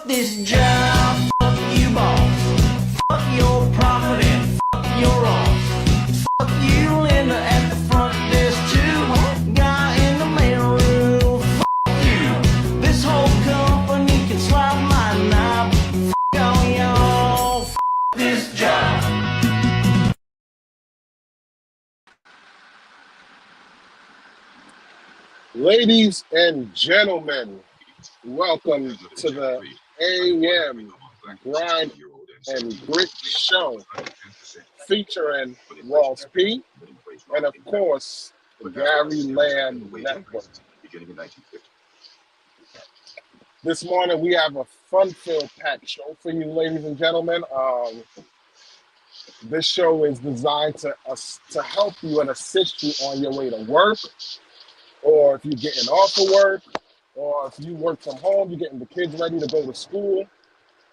this job, fuck you boss, fuck your profit and fuck your loss, fuck you Linda at the front desk too, guy in the mailroom, fuck you, this whole company can slap my knob, fuck all y'all, fuck this job. Ladies and gentlemen, welcome to the AM Grind and Grit Show featuring Walls P and, of course, the Gary Land Network. This morning, we have a fun-filled packed show for you, ladies and gentlemen. This show is designed to help you and assist you on your way to work, or if you're getting off of work, or if you work from home, you're getting the kids ready to go to school.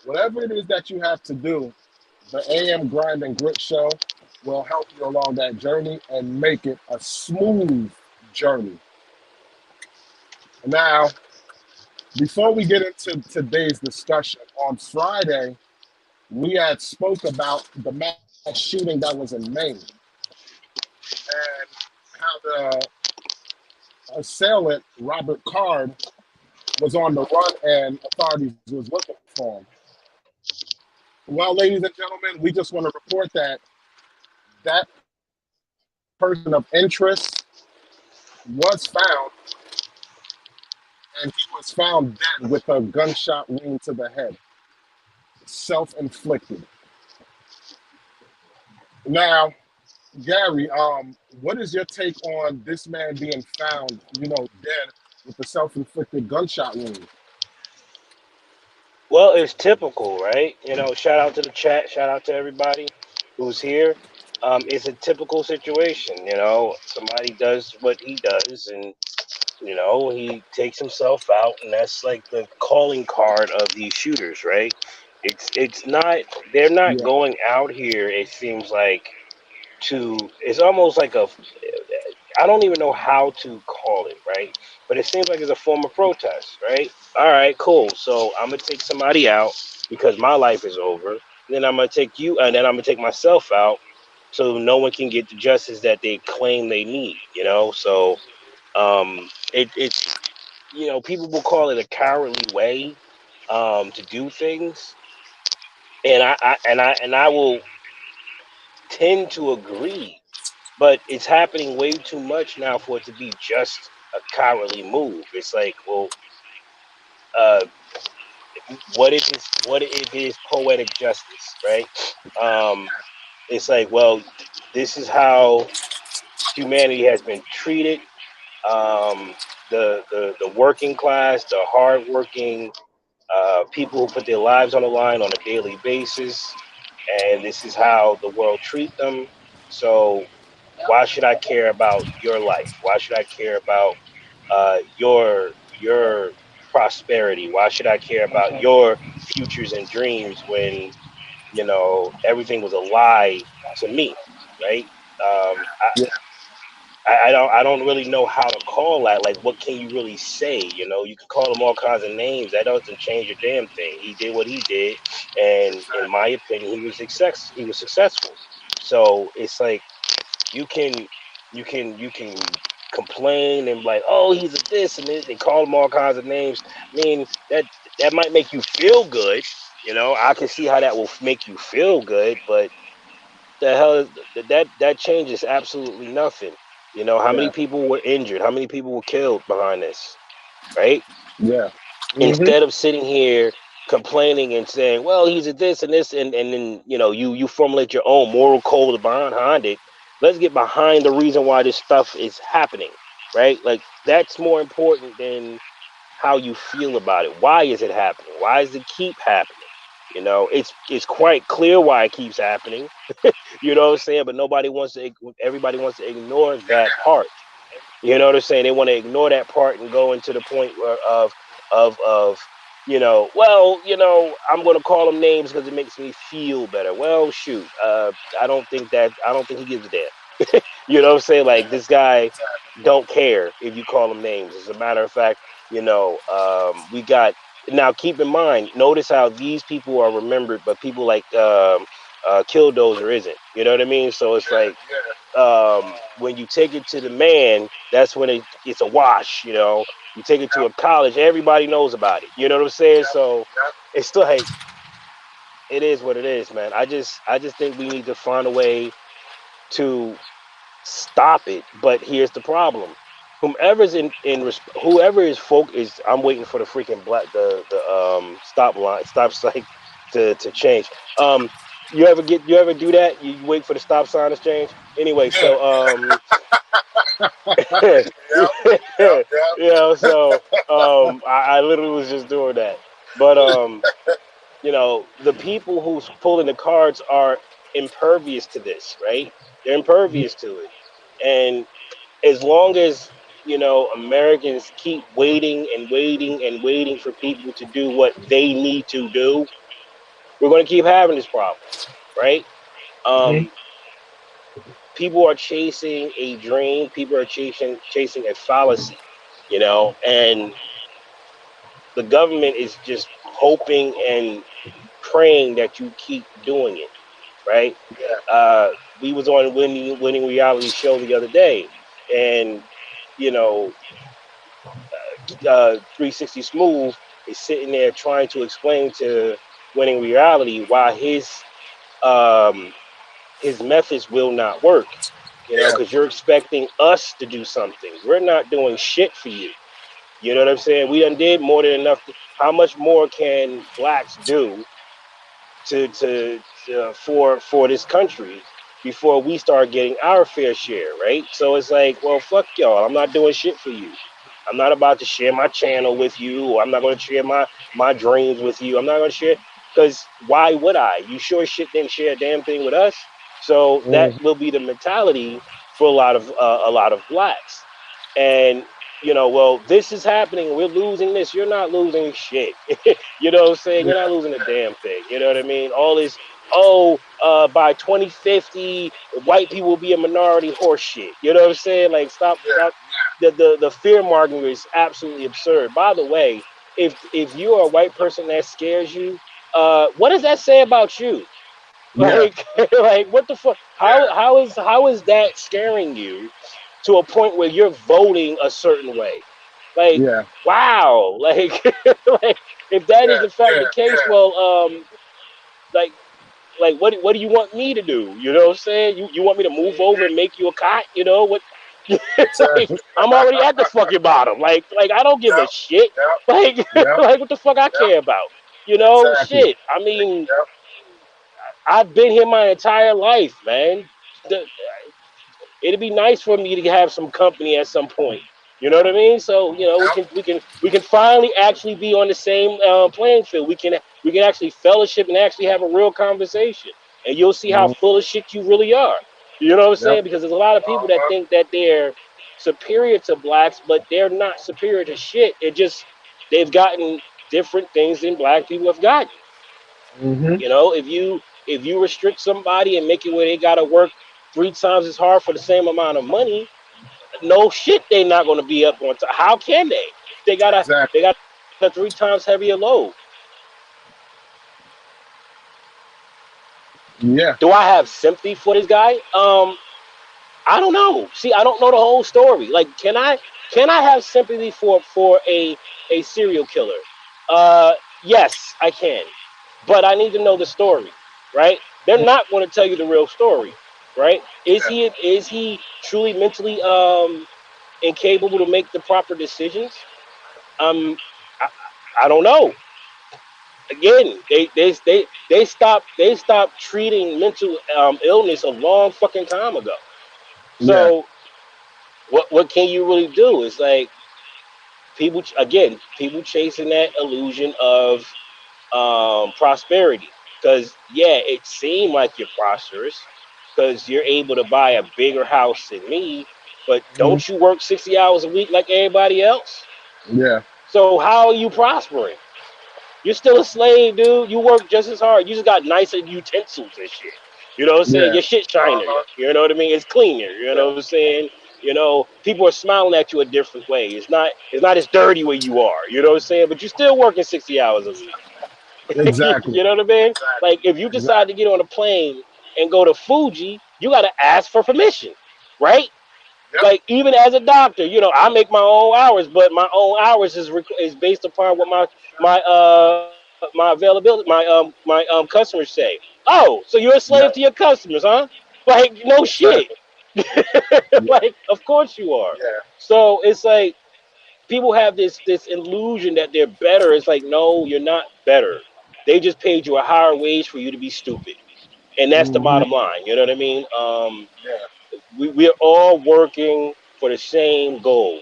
Whatever it is that you have to do, the AM Grind and Grit Show will help you along that journey and make it a smooth journey. Now, before we get into today's discussion, on Friday, we had spoke about the mass shooting that was in Maine and how the assailant, Robert Card, was on the run and authorities was looking for him. Well, ladies and gentlemen, we just want to report that that person of interest was found, and he was found dead with a gunshot wound to the head, self-inflicted. Now, Gary, what is your take on this man being found, dead with a self-inflicted gunshot wound? Well, it's typical, right? Shout out to the chat, shout out to everybody who's here. It's a typical situation, somebody does what he does and, he takes himself out, and that's like the calling card of these shooters, right? It's not, they're not Yeah, going out here, it seems like, it's almost like I don't even know how to call it, right? But it seems like it's a form of protest, right? All right, cool. So I'm gonna take somebody out because my life is over. Then I'm gonna take you, and then I'm gonna take myself out, so no one can get the justice that they claim they need. So it's people will call it a cowardly way to do things, and I will tend to agree, but it's happening way too much now for it to be just a cowardly move. It's like, well, uh, what it is poetic justice, right? It's like, well, this is how humanity has been treated. Um, the working class, the hardworking people who put their lives on the line on a daily basis, and this is how the world treat them. So why should I care about your life? Why should I care about your prosperity? Why should I care about your futures and dreams when everything was a lie to me, right? Um, yeah, I don't really know how to call that. Like, what can you really say? You can call him all kinds of names. That doesn't change a damn thing. He did what he did, and in my opinion, he was successful. So it's like you can complain and like, oh, he's a this and this. They call him all kinds of names. I mean, that might make you feel good. I can see how that will make you feel good, but the hell that changes absolutely nothing. How many yeah, people were injured? How many people were killed behind this, right? yeah. Hmm. Instead of sitting here complaining and saying, well, he's a this and this, and then you formulate your own moral code behind it. Let's get behind the reason why this stuff is happening, right? Like, that's more important than how you feel about it. Why is it happening? Why does it keep happening? It's quite clear why it keeps happening. You know what I'm saying? But everybody wants to ignore that part. You know what I'm saying? They want to ignore that part and go into the point of well, I'm going to call them names because it makes me feel better. Well, shoot, I don't think he gives a damn. You know what I'm saying? Like, this guy don't care if you call him names. As a matter of fact, we got Now, keep in mind, notice how these people are remembered, but people like Killdozer isn't. You know what I mean? So it's like yeah, when you take it to the man, that's when it's a wash. You know, you take it to yeah, a college, everybody knows about it. You know what I'm saying? yeah, So yeah, it's still, hey, it is what it is, man. I just think we need to find a way to stop it. But here's the problem: whomever's whoever is folk is. I'm waiting for the freaking the stop line stop sign to change. Um, you ever do that? You wait for the stop sign to change. Anyway, yeah, so yeah, yeah, yeah, so I literally was just doing that. But the people who's pulling the cards are impervious to this, right? They're impervious to it. And as long as Americans keep waiting and waiting and waiting for people to do what they need to do, we're going to keep having this problem, right? mhm, Um, People are chasing a dream. People are chasing a fallacy, and the government is just hoping and praying that you keep doing it, right? yeah, Uh, we was on winning reality show the other day, and you know 360 Smooth is sitting there trying to explain to Winning Reality why um, his methods will not work. yeah, Because you're expecting us to do something. We're not doing shit for you. You know what I'm saying? We done did more than enough. How much more can blacks do for this country before we start getting our fair share, right? So it's like, well, fuck y'all. I'm not doing shit for you. I'm not about to share my channel with you, or I'm not going to share my dreams with you. I'm not going to share because why would I? You sure shit didn't share a damn thing with us. So that mhm, will be the mentality for a lot of blacks, and well, this is happening. We're losing this. You're not losing shit. You know what I'm saying? You're yeah, not losing a damn thing. You know what I mean? All this, by 2050, white people will be a minority horse shit. You know what I'm saying? Like, stop, yeah, stop. The fear mongering is absolutely absurd. By the way, if you're a white person that scares you, what does that say about you? yeah, Like, like what the fuck? yeah, How is that scaring you to a point where you're voting a certain way? Like, yeah, wow. Like, like if that is yeah, in fact yeah, the case, yeah, well, like, what do you want me to do? You know what I'm saying? You want me to move over and make you a cot? You know what? Like, exactly. I'm already at the fucking bottom. Like I don't give a Yep, shit. yep, Like, yep, like what the fuck I yep, care about? exactly. Shit. I mean, Yep, I've been here my entire life, man. The, it'd be nice for me to have some company at some point. You know what I mean? So we yep, can we can finally actually be on the same playing field. We can actually fellowship and actually have a real conversation, and you'll see how mhm, full of shit you really are. You know what I'm yep, saying? Because there's a lot of people that uh-huh, think that they're superior to blacks, but they're not superior to shit. It just they've gotten different things than black people have gotten. mhm, If you restrict somebody and make it where they gotta work 3 times as hard for the same amount of money, no shit, they're not gonna be up on time. How can they? They exactly. got a 3 times heavier load. Yeah, Do I have sympathy for this guy? I don't know. See, I don't know the whole story. Like, can I have sympathy for a serial killer? Yes, I can, but I need to know the story, right? They're not going to tell you the real story, right? Is yeah, he truly mentally incapable to make the proper decisions? Um, I, I don't know. Again, they stopped treating mental illness a long fucking time ago. yeah, So what can you really do? It's like people chasing that illusion of prosperity, because yeah, it seemed like you're prosperous because you're able to buy a bigger house than me, but mhm, don't you work 60 hours a week like everybody else? yeah, So how are you prospering? You're still a slave, dude. You work just as hard. You just got nicer utensils and shit. You know what I'm saying? yeah, Your shit shinier. uh-huh, You know what I mean? It's cleaner. You know yeah, what I'm saying? You know, people are smiling at you a different way. It's not as dirty where you are. You know what I'm saying? But you're still working 60 hours a week. Exactly. You know what I mean? Like if you decide to Exactly. get on a plane and go to Fuji, you got to ask for permission, right? Yep. Like even as a doctor, you know, I make my own hours, but my own hours is based upon what my availability my customers say. Oh, so you're a slave to Yep. your customers, huh? Like no shit. Exactly. Yeah. Like of course you are. Yeah. So it's like people have this illusion that they're better. It's like no, you're not better. They just paid you a higher wage for you to be stupid, and that's the Hmm. bottom line. You know what I mean? Yeah. We're all working for the same goal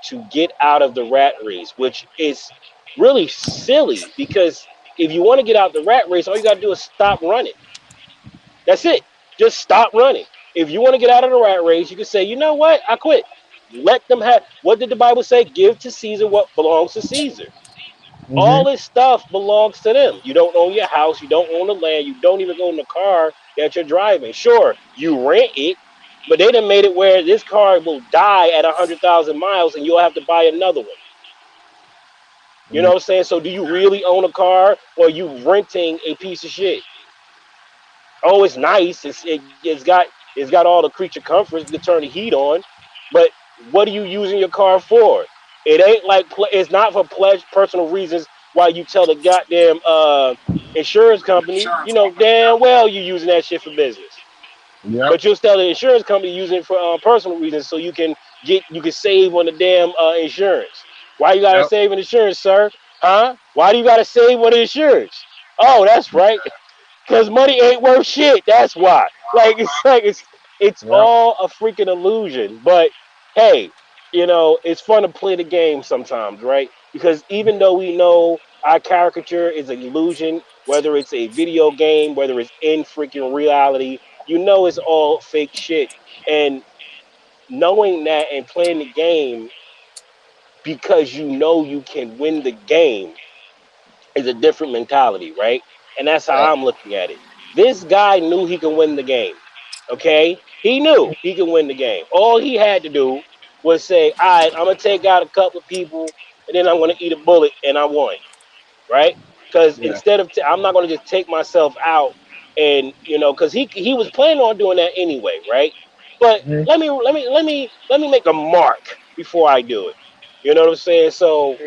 to get out of the rat race, which is really silly because if you want to get out the rat race, all you got to do is stop running. That's it. Just stop running. If you want to get out of the rat race, you can say, you know what? I quit. Let them have. What did the Bible say? Give to Caesar what belongs to Caesar. All Hmm. this stuff belongs to them. You don't own your house. You don't own the land. You don't even own the car that you're driving. Sure, you rent it, but they done made it where this car will die at 100,000 miles and you'll have to buy another one. You know what I'm saying? So do you really own a car or are you renting a piece of shit? Oh, it's nice. It's got all the creature comforts. You can turn the heat on, but what are you using your car for? It ain't like it's not for personal reasons. Why you tell the goddamn insurance company, you Insurance know company. damn Yep. well you're using that shit for business, Yep. but you'll tell the insurance company using it for personal reasons so you can save on the damn insurance. Why you gotta Yep. save on insurance, sir? Huh? Why do you gotta save on the insurance? Oh, that's right. Because money ain't worth shit. That's why. It's Yep. all a freaking illusion. But hey, it's fun to play the game sometimes, right? Because even though we know our caricature is an illusion, whether it's a video game, whether it's in freaking reality, it's all fake shit. And knowing that and playing the game because you can win the game is a different mentality, right? And that's Yep. how I'm looking at it. This guy knew he can win the game. Okay? He knew he can win the game. All he had to do was say, all right, I'm gonna take out a couple of people and then I'm gonna eat a bullet and I won. Right? Because Yeah. instead of I'm not gonna just take myself out and because he was planning on doing that anyway, right? But Hmm. let me make a mark before I do it. You know what I'm saying? So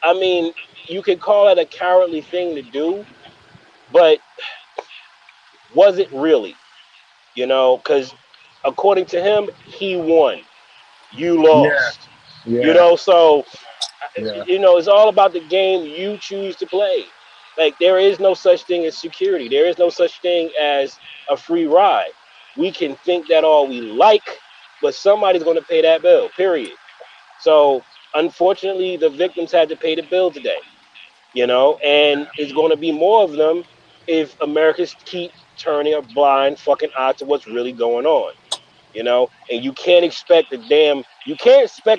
I mean, you could call it a cowardly thing to do, but was it really? Because according to him, he won. You Yeah. lost. Yeah. So Yeah. it's all about the game you choose to play. Like there is no such thing as security. There is no such thing as a free ride. We can think that all we like, but somebody's going to pay that bill. Period. So unfortunately, the victims had to pay the bill today. And it's going to be more of them if Americans keep turning a blind fucking eye to what's really going on. And you can't expect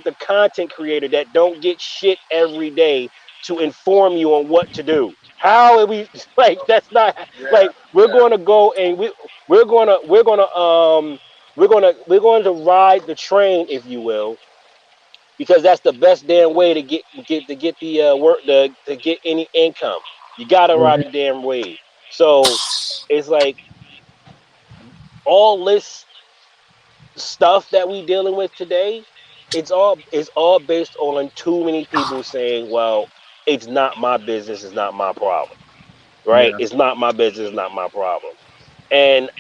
a content creator that don't get shit every day to inform you on what to do. How are we like that's not Yeah. like we're Yeah. going to go and we're going to ride the train, if you will, because that's the best damn way to get the work to get any income. You gotta ride the Hmm. damn wave. So it's like all this stuff that we dealing with today. It's all based on too many people saying, "Well, it's not my business. It's not my problem." Right? Yeah. It's not my business. It's not my problem. And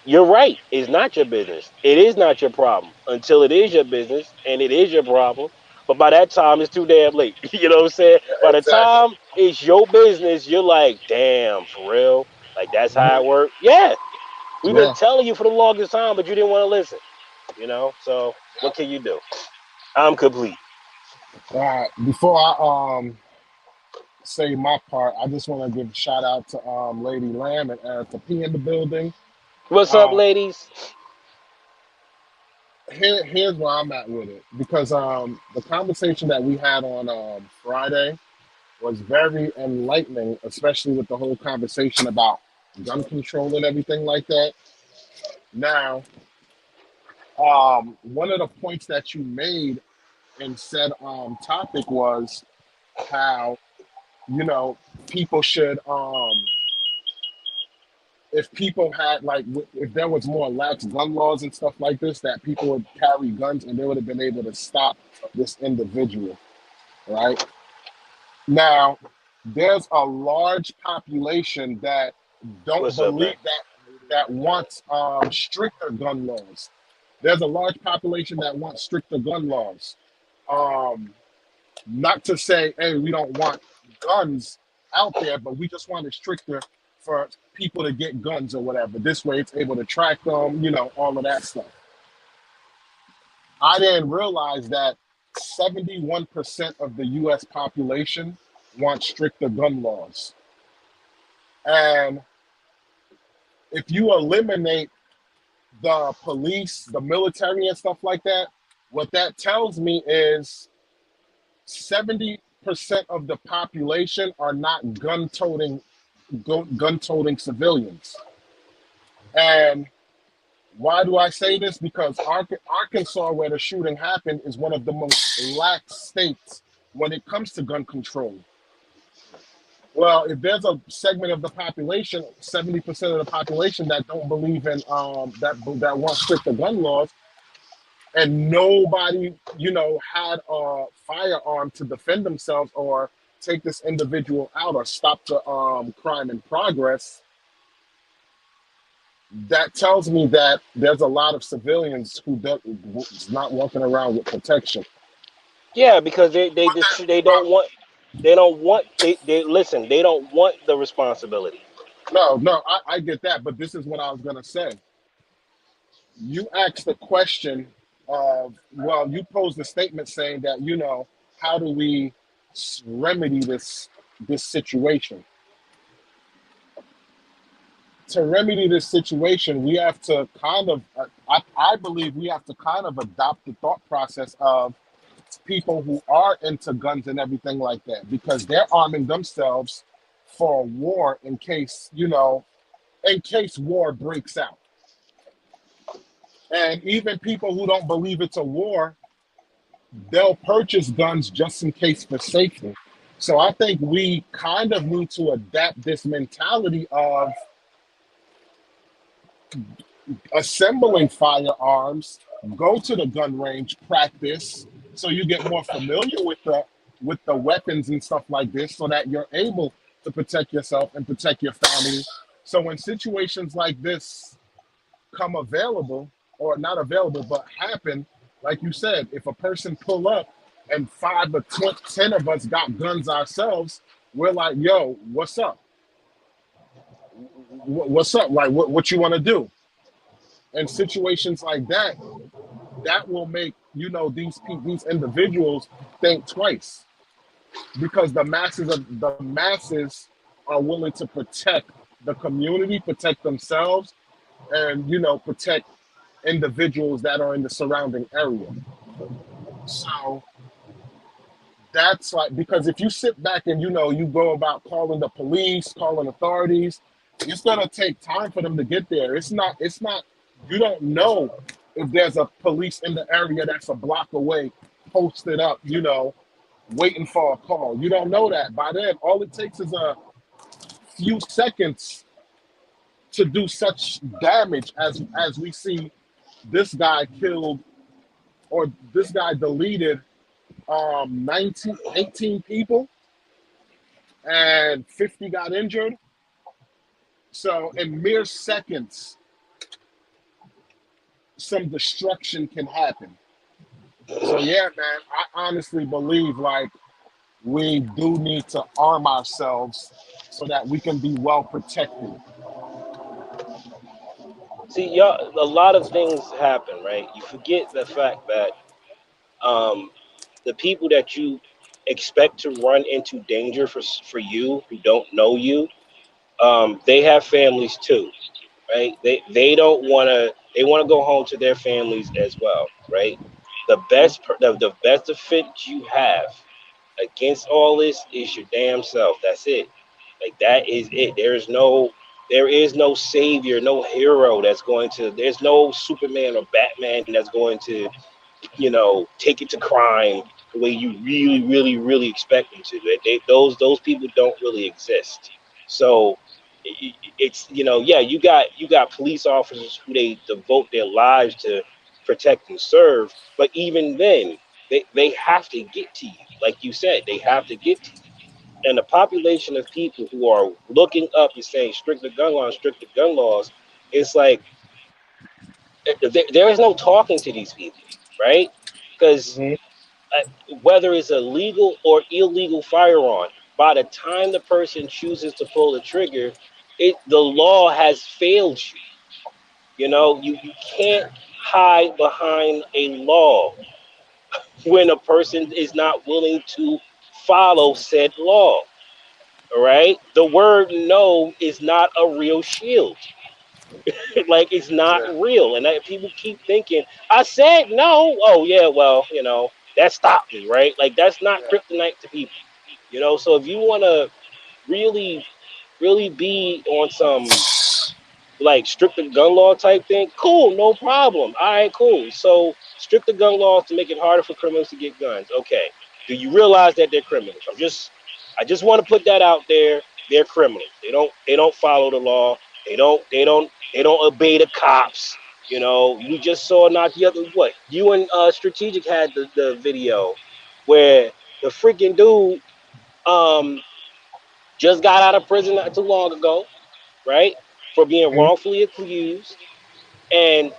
you're right. It's not your business. It is not your problem until it is your business and it is your problem. But by that time, it's too damn late. You know what I'm saying? By the Exactly. time it's your business, you're like, damn, for real? Like, that's how it Hmm. works? Yeah. We've been Yeah. telling you for the longest time, but you didn't want to listen. So what can you do? I'm complete. All right. Before I say my part, I just want to give a shout out to Lady Lamb and Erica P in the building. What's up, Uh, ladies? here's where I'm at with it because the conversation that we had on Friday was very enlightening, especially with the whole conversation about gun control and everything like that. Now, One of the points that you made in said topic was how, you know, people should if people had like if there was more lax gun laws and stuff like this, that people would carry guns and they would have been able to stop this individual, right? Now, there's a large population that don't What's up, man? believe that wants stricter gun laws. There's a large population that wants stricter gun laws. Um, Not to say, hey, we don't want guns out there, but we just want it stricter for people to get guns or whatever. This way, it's able to track them, you know, all of that stuff. I didn't realize that 71% of the US population want stricter gun laws. And if you eliminate the police, the military, and stuff like that, what that tells me is 70% of the population are not gun-toting civilians. And why do I say this? Because Arkansas, where the shooting happened, is one of the most lax states when it comes to gun control. Well, if there's a segment of the population, 70% of the population that don't believe in that want stricter gun laws, and nobody, you know, had a firearm to defend themselves or take this individual out or stop the crime in progress, that tells me that there's a lot of civilians who's not walking around with protection. Yeah, because they But just that, they but don't want they don't want they listen, they don't want the responsibility. no, I get that, but this is what I was gonna say. You asked the question of, well, you posed a statement saying that, you know, how do we remedy this situation? To remedy this situation, we have to kind of, I believe we have to kind of adopt the thought process of people who are into guns and everything like that, because they're arming themselves for a war in case, you know, in case war breaks out. And even people who don't believe it's a war, they'll purchase guns just in case for safety. So I think we kind of need to adapt this mentality of assembling firearms, go to the gun range, practice, so you get more familiar with the weapons and stuff like this, so that you're able to protect yourself and protect your family. So when situations like this come available, or not available, but happen, like you said, if a person pull up and 5 or 10 of us got guns ourselves, we're like, yo, what's up? What's up? Like, what you want to do? And situations like that, that will make, you know, these individuals think twice, because the masses are willing to protect the community, protect themselves, and, you know, protect individuals that are in the surrounding area. So that's like, because if you sit back and, you know, you go about calling the police, calling authorities, it's gonna take time for them to get there. It's not you don't know if there's a police in the area that's a block away, posted up, you know, waiting for a call. You don't know that. By then, all it takes is a few seconds to do such damage as we see this guy killed, or this guy deleted 18 people and 50 got injured. So in mere seconds, some destruction can happen. So yeah, man, I honestly believe like we do need to arm ourselves so that we can be well protected. See, y'all, a lot of things happen, right? You forget the fact that um, the people that you expect to run into danger for you who don't know you, they have families too, right? They don't want to. They want to go home to their families as well, right? The best defense you have against all this is your damn self. That's it. Like that is it. There is no. There is no savior, no hero that's going to. There's no Superman or Batman that's going to, take it to crime the way you really, really, really expect them to. Those people don't really exist. So it's yeah, you got police officers who they devote their lives to protect and serve, but even then they have to get to you. Like you said, they have to get to you. And the population of people who are looking up and saying strict the gun laws, it's like there is no talking to these people, right? Because Hmm. whether it's a legal or illegal firearm, by the time the person chooses to pull the trigger, the law has failed you. You can't hide behind a law when a person is not willing to follow said law. All right. The word no is not a real shield. Like it's not Yeah, real. And people keep thinking, I said no. Oh yeah, well, that stopped me, right? Like that's not yeah, kryptonite to people. So if you wanna really, really be on some like stricter gun law type thing, cool, no problem. All right, cool. So stricter gun laws to make it harder for criminals to get guns. Okay. Do you realize that they're criminals? I just want to put that out there. They're criminals. They don't follow the law. They don't obey the cops. We just saw not the other what you and Strategic had the video where the freaking dude um just got out of prison not too long ago, right? For being hmm, wrongfully accused, and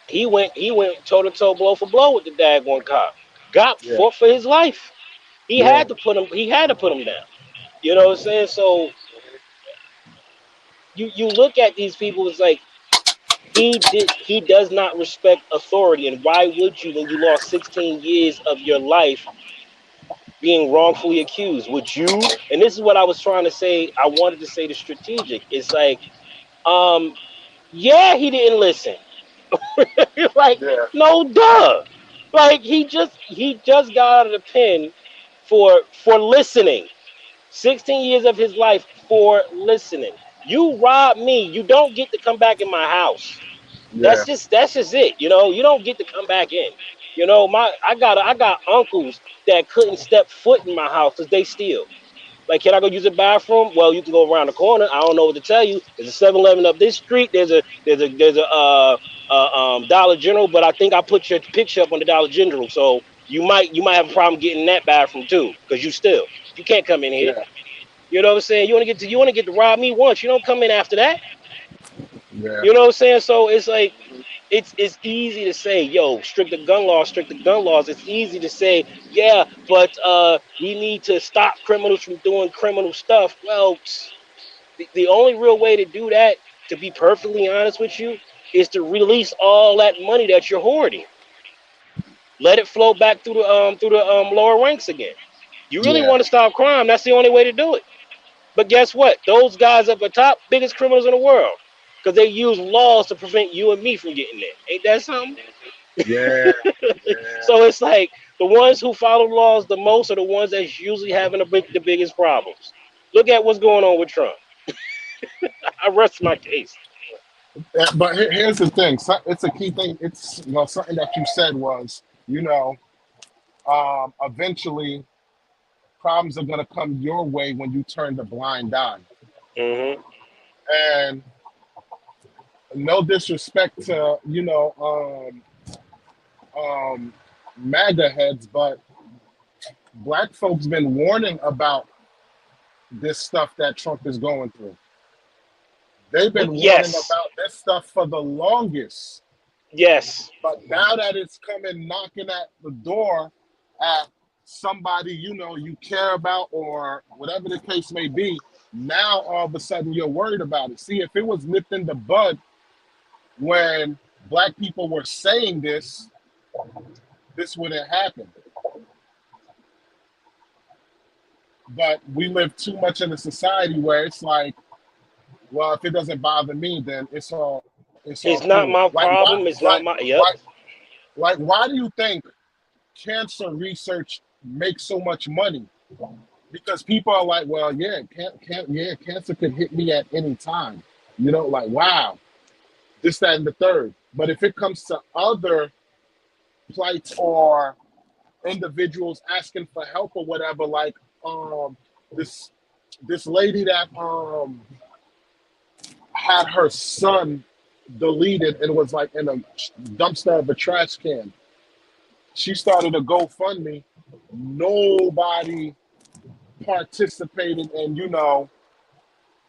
he went toe to toe, blow for blow with the daggone cop. Got yeah, fought for his life. He yeah, had to put him. He had to put him down. You know what I'm saying? So you look at these people. It's like he does not respect authority. And why would you when you lost 16 years of your life being wrongfully accused? Would you? And this is what I was trying to say. I wanted to say to Strategic. It's like, um, yeah, he didn't listen. Like, yeah, no, duh. Like he just got out of the pen for listening. 16 years of his life for listening. You rob me, you don't get to come back in my house. That's yeah, just that's just it. You don't get to come back in. I got uncles that couldn't step foot in my house because they steal. Like, can I go use the bathroom? Well, you can go around the corner. I don't know what to tell you. There's a 7-Eleven up this street. There's a Dollar General, but I think I put your picture up on the Dollar General, so you might have a problem getting in that bathroom too, because you still you can't come in here. yeah, You know what I'm saying? You want to get to rob me once. You don't come in after that. yeah, You know what I'm saying? So it's like it's easy to say, yo, stricter gun laws. It's easy to say, yeah, but we need to stop criminals from doing criminal stuff. Well, the only real way to do that, to be perfectly honest with you, is to release all that money that you're hoarding. Let it flow back through the lower ranks again. You really yeah, want to stop crime? That's the only way to do it. But guess what? Those guys up at top, biggest criminals in the world, because they use laws to prevent you and me from getting there. Ain't that something? yeah, yeah. So it's like the ones who follow laws the most are the ones that's usually having the biggest problems. Look at what's going on with Trump. I rest my case. But here's the thing. It's a key thing. It's something that you said was, you know, eventually problems are going to come your way when you turn the blind eye. Hmm. And no disrespect to MAGA heads, but black folks been warning about this stuff that Trump is going through. They've been warning Yes, about this stuff for the longest. yes. But now that it's coming knocking at the door at somebody you care about or whatever the case may be, now all of a sudden you're worried about it. See, if it was nipped in the bud when black people were saying this wouldn't happen. But we live too much in a society where it's like, well, if it doesn't bother me, then it's all It's not cool. my Like why problem. It's not my. Yep. why why do you think cancer research makes so much money? because people are like, well, yeah, cancer could hit me at any time. You know, like, wow, this, that, and the third. But if it comes to other plights or individuals asking for help or whatever, like this this lady that had her son deleted and was like in a dumpster of a trash can. She started a GoFundMe. Nobody participated in,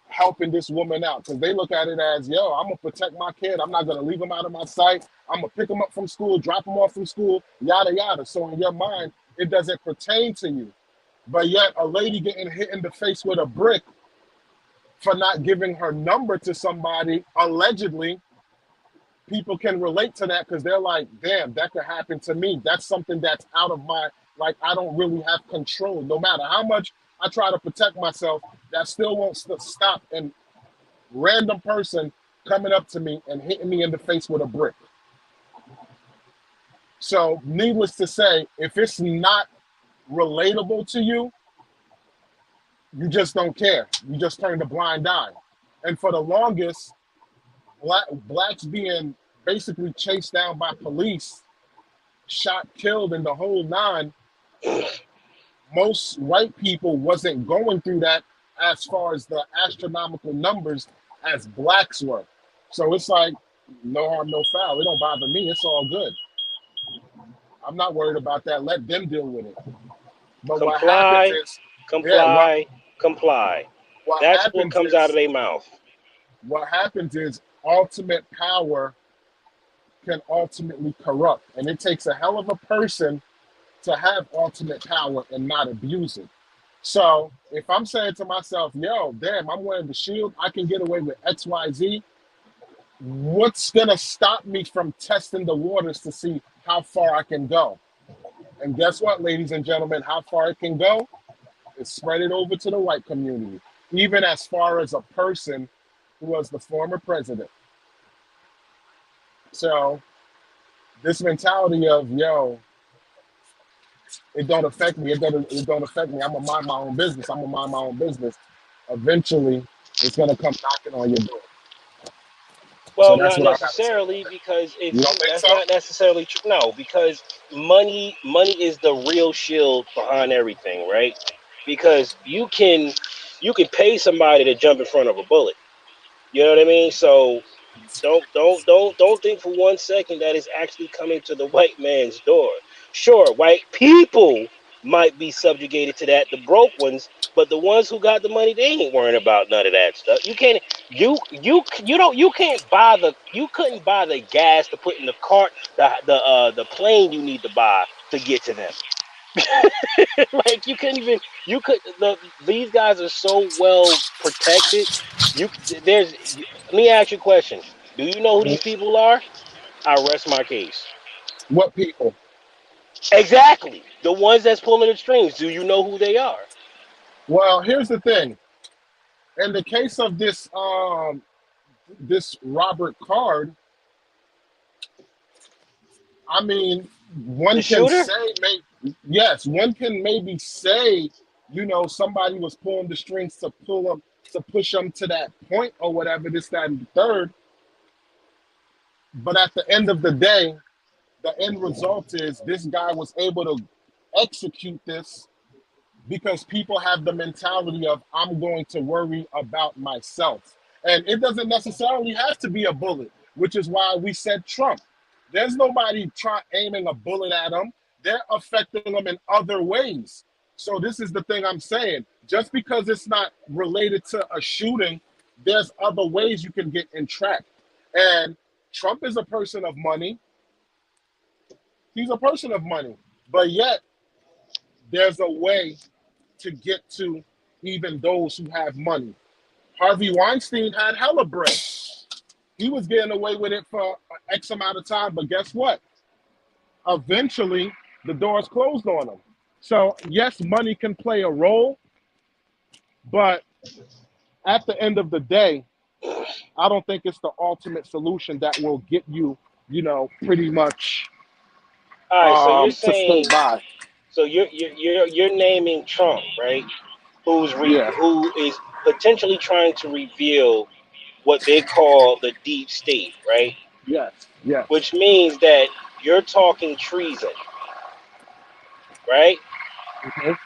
helping this woman out because they look at it as, yo, I'm gonna protect my kid. I'm not gonna leave him out of my sight. I'm gonna pick him up from school, drop him off from school, yada yada. So in your mind, it doesn't pertain to you. But yet, a lady getting hit in the face with a brick for not giving her number to somebody, allegedly, people can relate to that because they're like, damn, that could happen to me. That's something that's out of my, like, I don't really have control. No matter how much I try to protect myself, that still won't stop a random person coming up to me and hitting me in the face with a brick. So, needless to say, if it's not relatable to you, you just don't care. You just turn a blind eye. And for the longest, blacks being basically chased down by police, shot, killed, and the whole nine, most white people wasn't going through that as far as the astronomical numbers as blacks were. So it's like, no harm, no foul. It don't bother me. It's all good. I'm not worried about that. Let them deal with it. But what happens is, comply. What That's what happens comes is, out of their mouth. what happens is ultimate power can ultimately corrupt. And it takes a hell of a person to have ultimate power and not abuse it. So if I'm saying to myself, yo, damn, I'm wearing the shield, I can get away with XYZ, what's going to stop me from testing the waters to see how far I can go? And guess what, ladies and gentlemen, how far it can go is spread it over to the white community, even as far as a person who was the former president. So this mentality of, yo, it don't affect me, it don't affect me, I'm gonna mind my own business, eventually it's gonna come knocking on your door. So Well, that's not what I gotta say. necessarily, because You don't think that's so? not necessarily true. No, because money is the real shield behind everything, right? Because you can pay somebody to jump in front of a bullet. You know what I mean? So don't think for 1 second that it's actually coming to the white man's door. Sure, white people might be subjugated to that, the broke ones, but the ones who got the money, they ain't worrying about none of that stuff. You couldn't buy the gas to put in the cart, the plane you need to buy to get to them. Like these guys are so well protected. You there's Let me ask you a question. Do you know who these people are? I rest my case. What people? Exactly. The ones that's pulling the strings. Do you know who they are? Well, here's the thing. In the case of this Robert Card, I mean, The one can shooter? say, yes, one can maybe say, somebody was pulling the strings to push them to that point or whatever, this, that, and the third. But at the end of the day, the end result is this guy was able to execute this because people have the mentality of, I'm going to worry about myself. And it doesn't necessarily have to be a bullet, which is why we said Trump. There's nobody aiming a bullet at him. They're affecting them in other ways. So this is the thing I'm saying. Just because it's not related to a shooting, there's other ways you can get entrapped. And Trump is a person of money. He's a person of money. But yet, there's a way to get to even those who have money. Harvey Weinstein had hella bread. He was getting away with it for X amount of time, but guess what? Eventually, the doors closed on him. So, yes, money can play a role, but at the end of the day, I don't think it's the ultimate solution that will get you, pretty much All right, so you're to stay saying, by. so you're naming Trump, right? Yeah. who is potentially trying to reveal what they call the deep state, right? Yes. Yes. Which means that you're talking treason, right? Mhm.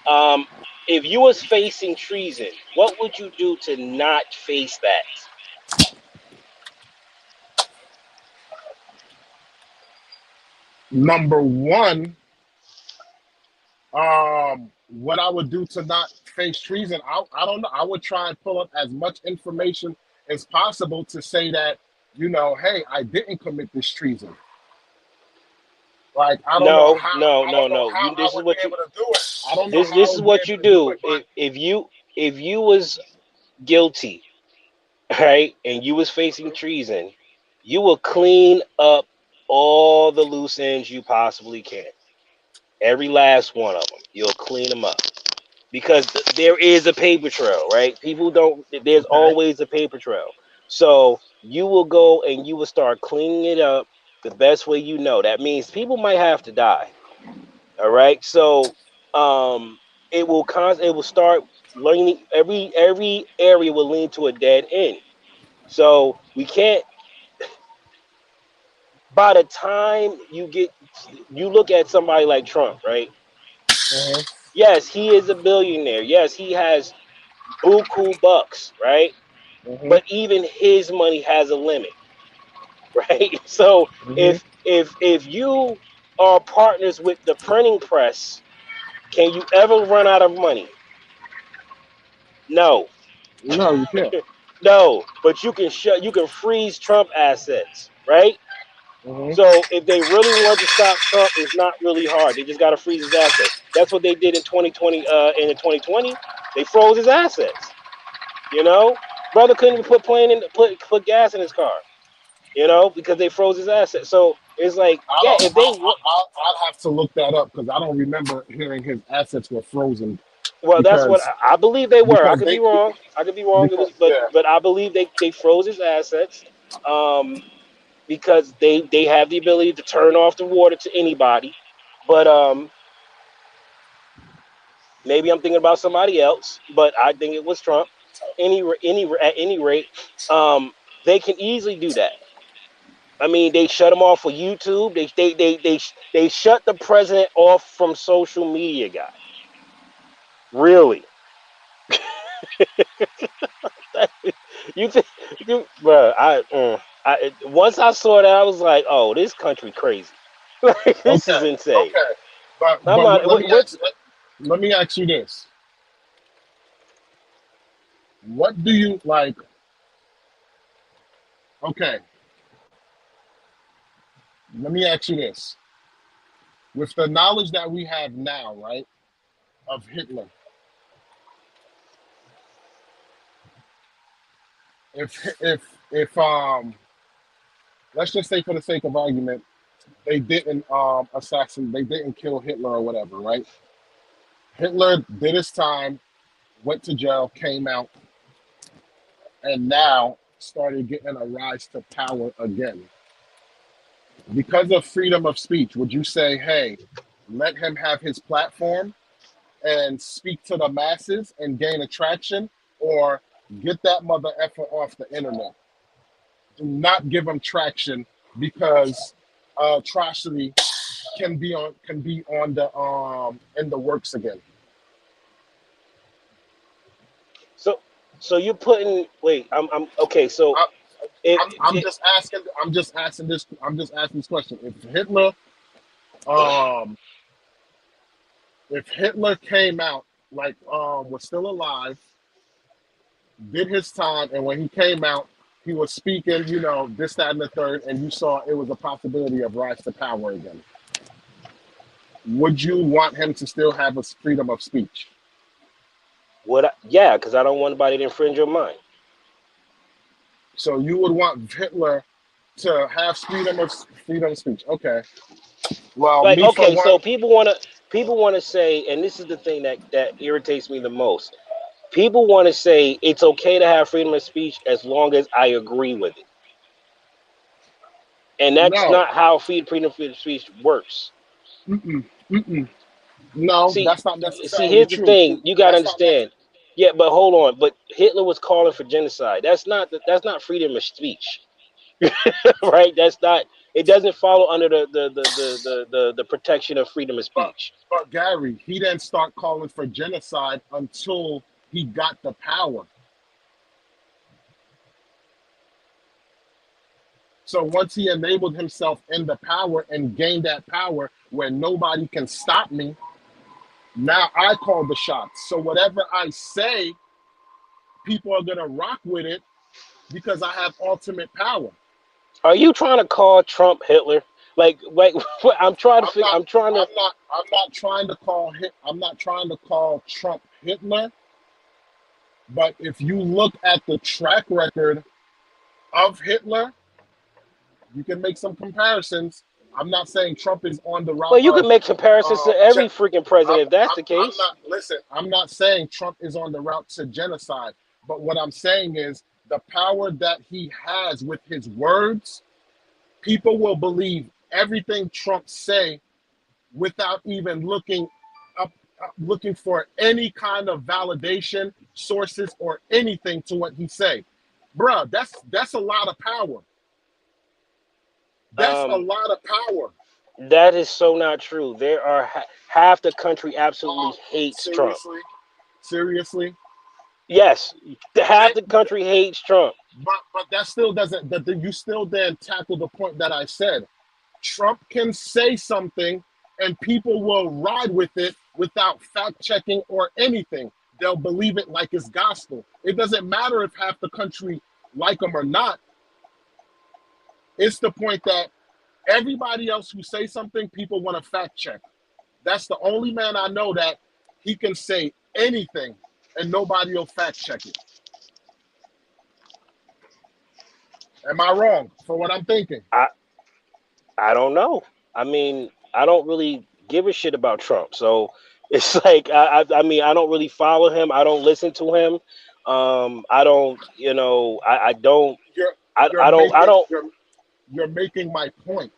Um, if you was facing treason, what would you do to not face that? Number one, what I would do to not face treason, I don't know. I would try and pull up as much information as possible to say that, hey, I didn't commit this treason. Like I don't know No, how no, I no, don't know no. how You I this is would be what you able to do it. I don't know how I this is would be what able you to do do. it, but If you was guilty, right, and you was facing treason, you will clean up all the loose ends you possibly can. Every last one of them. You'll clean them up because there is a paper trail, right? People don't. There's okay. always a paper trail. So you will go and you will start cleaning it up the best way you know. That means people might have to die. All right. So um, it will start learning. Every area will lead to a dead end. So we can't. By the time you look at somebody like Trump, right? Uh-huh. Yes, he is a billionaire. Yes, he has buku bucks, right? Uh-huh. But even his money has a limit, right? So Uh-huh. if you are partners with the printing press, can you ever run out of money? No, No, you can't. no. But you can freeze Trump assets, right? Uh-huh. So if they really want to stop Trump, it's not really hard. They just got to freeze his assets. That's what they did in 2020. In 2020, they froze his assets. You know, brother couldn't even put gas in his car. Because they froze his assets. So it's like, I yeah, don't. if they I'll have to look that up because I don't remember hearing his assets were frozen well, that's what because I believe they were. I because could be they wrong. I could be wrong. It because was, but yeah. but I believe they froze his assets, um, because they have the ability to turn off the water to anybody. But maybe I'm thinking about somebody else. But I think it was Trump. At any rate, they can easily do that. I mean, they shut him off for YouTube. They shut the president off from social media, guy. Really? you think bro? Once I saw that, I was like, oh, this country crazy. Like, this Okay. is insane. Okay. But I'm but not. What's let me ask you this: what do you like? Okay. Let me ask you this: with the knowledge that we have now, right, of Hitler, if let's just say for the sake of argument, they didn't they didn't kill Hitler or whatever, right? Hitler did his time, went to jail, came out, and now started getting a rise to power again. Because of freedom of speech, would you say, hey, let him have his platform and speak to the masses and gain attraction, or get that mother effer off the internet? Do not give him traction because atrocity can be on the in the works again. so? So you're putting. Wait, I'm okay. So I, if I'm just asking. I'm just asking this question. Um, if Hitler came out like was still alive, did his time, and when he came out, he was speaking, this, that, and the third, and you saw it was a possibility of rise to power again. Would you want him to still have a freedom of speech? yeah, because I don't want anybody to infringe your mind. So you would want Hitler to have freedom of speech. Okay. Well, Like, me for okay, one, so people want to say, and this is the thing that irritates me the most. People want to say it's okay to have freedom of speech as long as I agree with it, and that's no. not how freedom of speech works. Mm-mm, mm-mm. No, See, that's not see, necessarily here's the true. thing. You gotta That's not nec- understand. Yeah, but hold on. But Hitler was calling for genocide. That's not freedom of speech, right? That's not. It doesn't follow under the protection of freedom of but speech. but Gary, he didn't start calling for genocide until he got the power. So once he enabled himself in the power and gained that power where nobody can stop me, now I call the shots. So whatever I say, people are gonna rock with it because I have ultimate power. Are you trying to call Trump Hitler? Like, I'm trying to I'm figure. not I'm trying to. I'm not trying to call I'm not trying to call Trump Hitler, but if you look at the track record of Hitler, you can make some comparisons. I'm not saying Trump is on the Well, route you can of make comparisons to gen- every freaking president if that's the I'm case. not listen. I'm not saying Trump is on the route to genocide, but what I'm saying is the power that he has with his words, people will believe everything Trump say without even looking for any kind of validation, sources, or anything to what he say. Bruh, that's a lot of power. That's a Um, lot of power. that is so not true. There are half the country absolutely hates Trump. Seriously, seriously. Yes, half It, the country hates Trump. but that still doesn't. That you still then tackle the point that I said. Trump can say something, and people will ride with it without fact checking or anything. They'll believe it like it's gospel. It doesn't matter if half the country like him or not. It's the point that everybody else who say something, people want to fact check. That's the only man I know that he can say anything and nobody will fact check it. Am I wrong for what I'm thinking? I I don't know. I mean, I don't really give a shit about Trump. So it's like I mean, I don't really follow him. I don't listen to him. I don't. I don't. You're I, you're I don't. I making don't. you're making my point.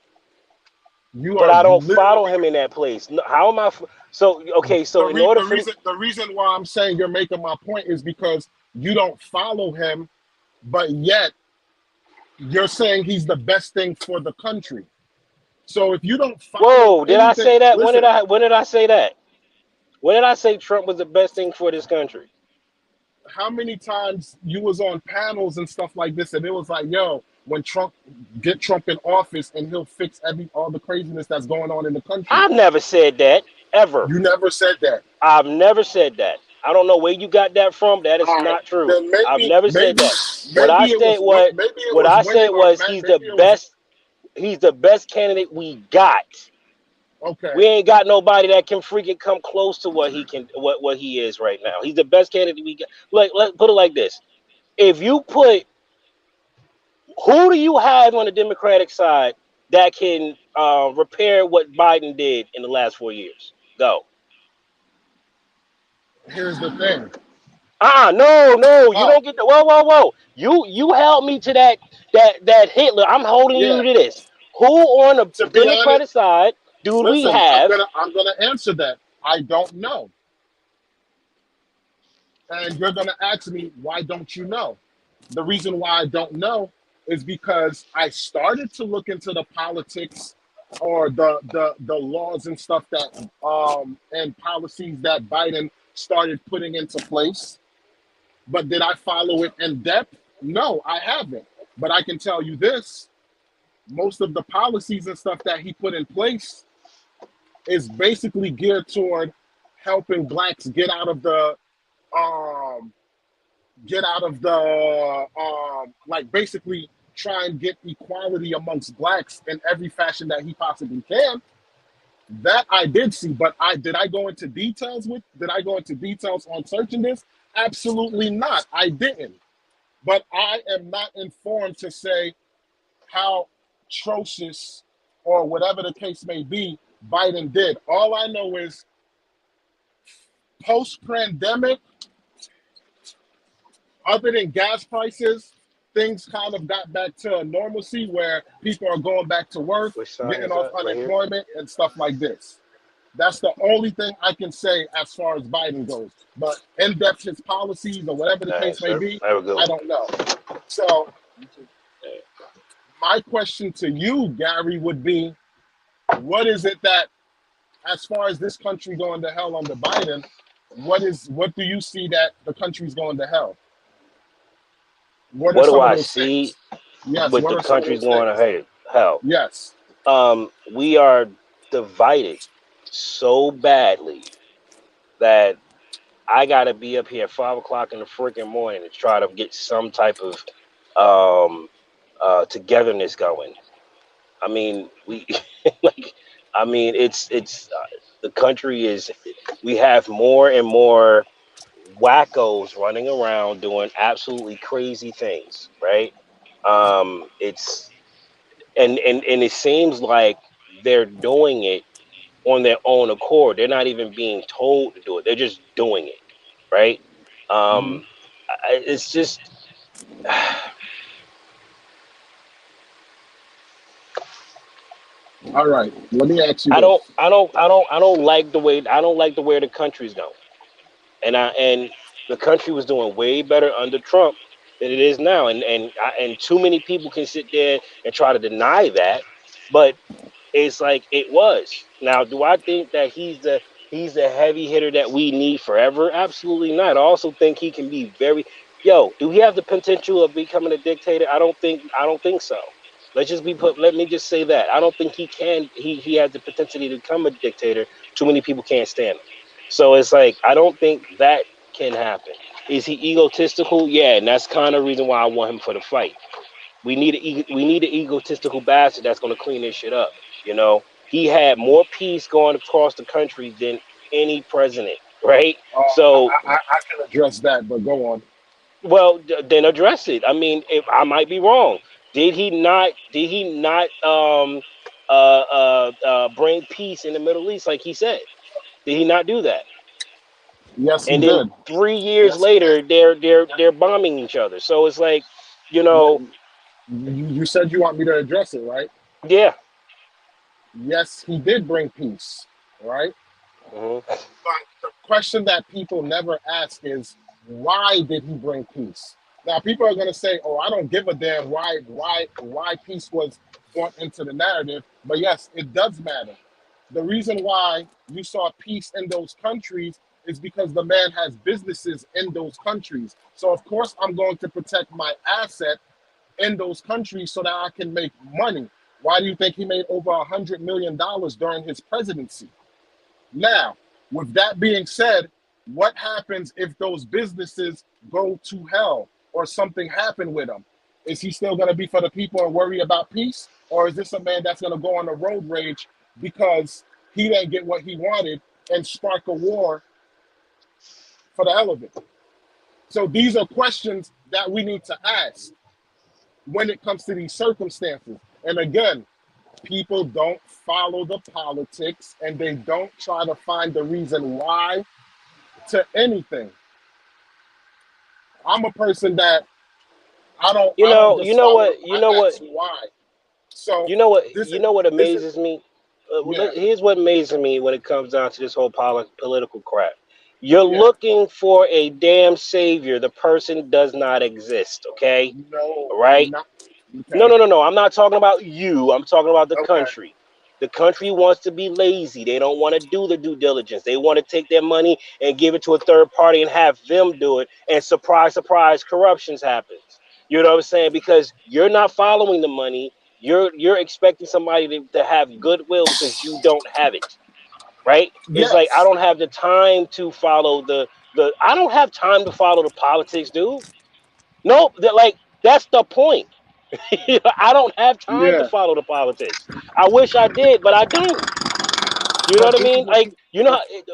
You But are I don't follow literally him in that place. How am I? So okay. So in order for the reason why I'm saying you're making my point is because you don't follow him, but yet you're saying he's the best thing for the country. So if you don't follow whoa, did I anything, say that? When did listen, I? When did I say that? When did I say Trump was the best thing for this country? how many times you was on panels and stuff like this, and it was like, yo, when Trump in office, and he'll fix all the craziness that's going on in the country. I've never said that ever. You never said that. I've never said that. I don't know where you got that from. That is All right, not true. then I've never said that. What I said was maybe it what was I said winning, or was he's the maybe it was best. He's the best candidate we got. okay. We ain't got nobody that can freaking come close to what he can, what he is right now. He's the best candidate we got. Like, let put it like this: if you put, who do you have on the Democratic side that can repair what Biden did in the last 4 years? Go. Here's the thing. No, no, you Oh, don't get the whoa, whoa, whoa. You held me to that Hitler. I'm holding you yeah. to this. Who on To the be honest, Democratic side do we listen, have? I'm gonna answer that. I don't know, and you're gonna ask me why don't you know? The reason why I don't know is because I started to look into the politics or the laws and stuff that and policies that Biden started putting into place. But did I follow it in depth? No, I haven't. But I can tell you this: most of the policies and stuff that he put in place is basically geared toward helping blacks um get out of the like basically try and get equality amongst blacks in every fashion that he possibly can. That I did see, but I go into details did I go into details on searching this? Absolutely not. I didn't. But I am not informed to say how atrocious or whatever the case may be Biden did. All I know is post pandemic, other than gas prices, things kind of got back to normalcy where people are going back to work, Which sign getting is off that right here? unemployment and stuff like this. That's the only thing I can say as far as Biden goes. But in depth, his policies or whatever the All right, case may sir. be, Have a good I one. don't know. So All right. my question to you, Gary, would be, what is it that, as far as this country going to hell under Biden, what do you see that the country's going to hell? What are What do some of I those see things? Yes, with what the are some of countries those going to things? hell? Yes. We are divided so badly that I gotta be up here at 5 o'clock in the freaking morning to try to get some type of um togetherness going. I mean, we like, I mean, it's the country is, we have more and more wackos running around doing absolutely crazy things, right? It's and it seems like they're doing it on their own accord. They're not even being told to do it. They're just doing it, right? Hmm. It's just All right. Let me ask you I this. don't I don't I don't I don't like the way, I don't like the way the country's going. And the country was doing way better under Trump than it is now. And too many people can sit there and try to deny that, but it's like it was. Now, do I think that he's the heavy hitter that we need forever? Absolutely not. I also think he can be very, yo. Do he have the potential of becoming a dictator? I don't think so. Let me just say that. I don't think he can. He has the potential to become a dictator. Too many people can't stand him. So it's like I don't think that can happen. Is he egotistical? Yeah, and that's kind of the reason why I want him for the fight. We need an egotistical bastard that's going to clean this shit up. He had more peace going across the country than any president, right? So, I can address that, but go on. well, then address it. I mean, if I might be wrong, did he not? Did he not? Bring peace in the Middle East like he said? Did he not do that? Yes, he And then did. 3 years Yes, he later, they're bombing each other. So it's like, you know, did. You said you want me to address it, right? yeah. Yes, he did bring peace, right? Hmm. But the question that people never ask is, why did he bring peace? Now, people are going to say, "Oh, I don't give a damn why peace was brought into the narrative." But yes, it does matter. The reason why you saw peace in those countries is because the man has businesses in those countries. So of course, I'm going to protect my asset in those countries so that I can make money. Why do you think he made over $100 million during his presidency? Now, with that being said, what happens if those businesses go to hell or something happened with them? Is he still going to be for the people and worry about peace? Or is this a man that's going to go on a road rage because he didn't get what he wanted and spark a war for the hell of it? So these are questions that we need to ask when it comes to these circumstances. And again, people don't follow the politics and they don't try to find the reason why to anything. I'm a person that You I don't know, you just know follow them. what, you know I what, ask why. So you know what, this you is know what this is amazes me. yeah, Here's what amazes me when it comes down to this whole political crap. You're yeah. looking for a damn savior. The person does not exist. Okay, No, all right. not No, okay. no, no, no. I'm not talking about you. I'm talking about the Okay. country. The country wants to be lazy. They don't want to do the due diligence. They want to take their money and give it to a third party and have them do it. And surprise, surprise, corruptions happens. You know what I'm saying? Because you're not following the money. You're expecting somebody to have goodwill because you don't have it, right? It's like I Yes. don't have the time to follow the. I don't have time to follow the politics, dude. Nope. Like that's the point. I don't have time to Yeah. follow the politics. I wish I did, but I don't. You know But what I this is mean? what Like,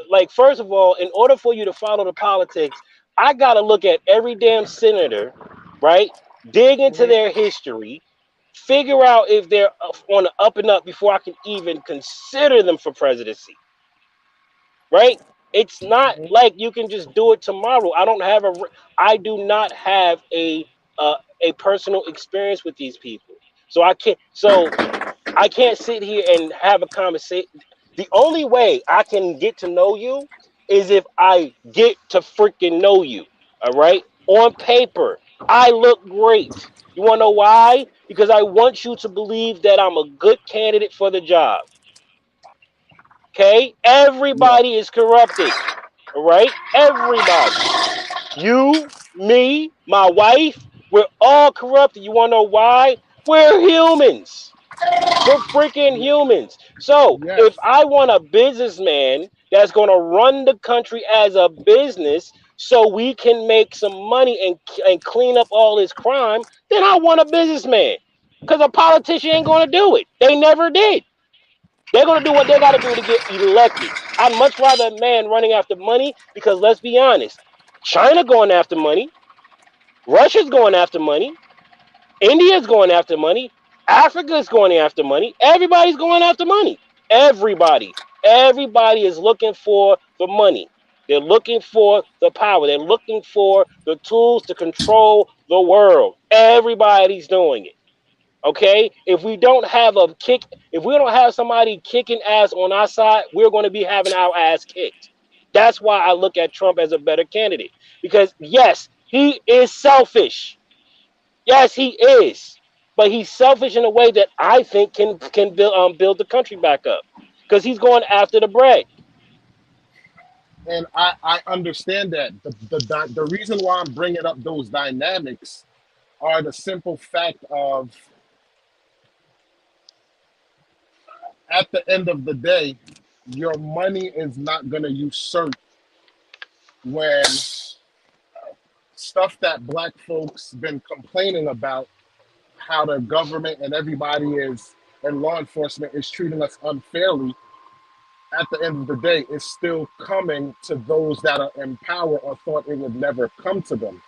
like first of all, in order for you to follow the politics, I got to look at every damn senator, right? Dig into mhm, their history, figure out if they're on the up and up before I can even consider them for presidency, right? It's not mhm. like you can just do it tomorrow. I do not have a personal experience with these people. So I can't sit here and have a conversation. The only way I can get to know you is if I get to freaking know you. All right? On paper, I look great. You want to know why? Because I want you to believe that I'm a good candidate for the job. Okay? Yeah. Everybody is corrupted. All right? Everybody. You, me, my wife, we're all corrupted. You want to know why? We're humans. We're freaking humans. So Yes. if I want a businessman that's going to run the country as a business so we can make some money and clean up all this crime, then I want a businessman. Because a politician ain't going to do it. They never did. They're going to do what they got to do to get elected. I'd much rather a man running after money because let's be honest, China going after money, Russia's going after money, India's going after money. Africa's going after money. Everybody's going after money. Everybody. Everybody is looking for the money. They're looking for the power. They're looking for the tools to control the world. Everybody's doing it. Okay? If we don't have somebody kicking ass on our side, we're going to be having our ass kicked. That's why I look at Trump as a better candidate. Because yes, he is selfish. Yes, he is, but he's selfish in a way that I think can build the country back up because he's going after the bread. And I understand that. The reason why I'm bringing up those dynamics are the simple fact of, at the end of the day, your money is not going to usurp when stuff that black folks been complaining about, how the government and everybody is and law enforcement is treating us unfairly. At the end of the day, is still coming to those that are in power or thought it would never come to them.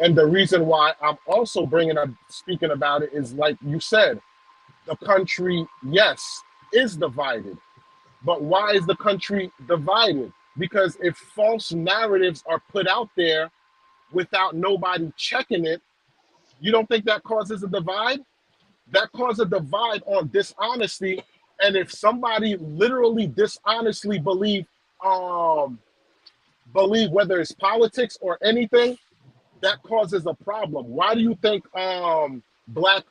And the reason why I'm also bringing up, speaking about it, is like you said, the country, yes, is divided. But why is the country divided? Because if false narratives are put out there without nobody checking it, you don't think that causes a divide? That causes a divide on dishonesty. And if somebody literally dishonestly believe whether it's politics or anything, that causes a problem. Why do you think black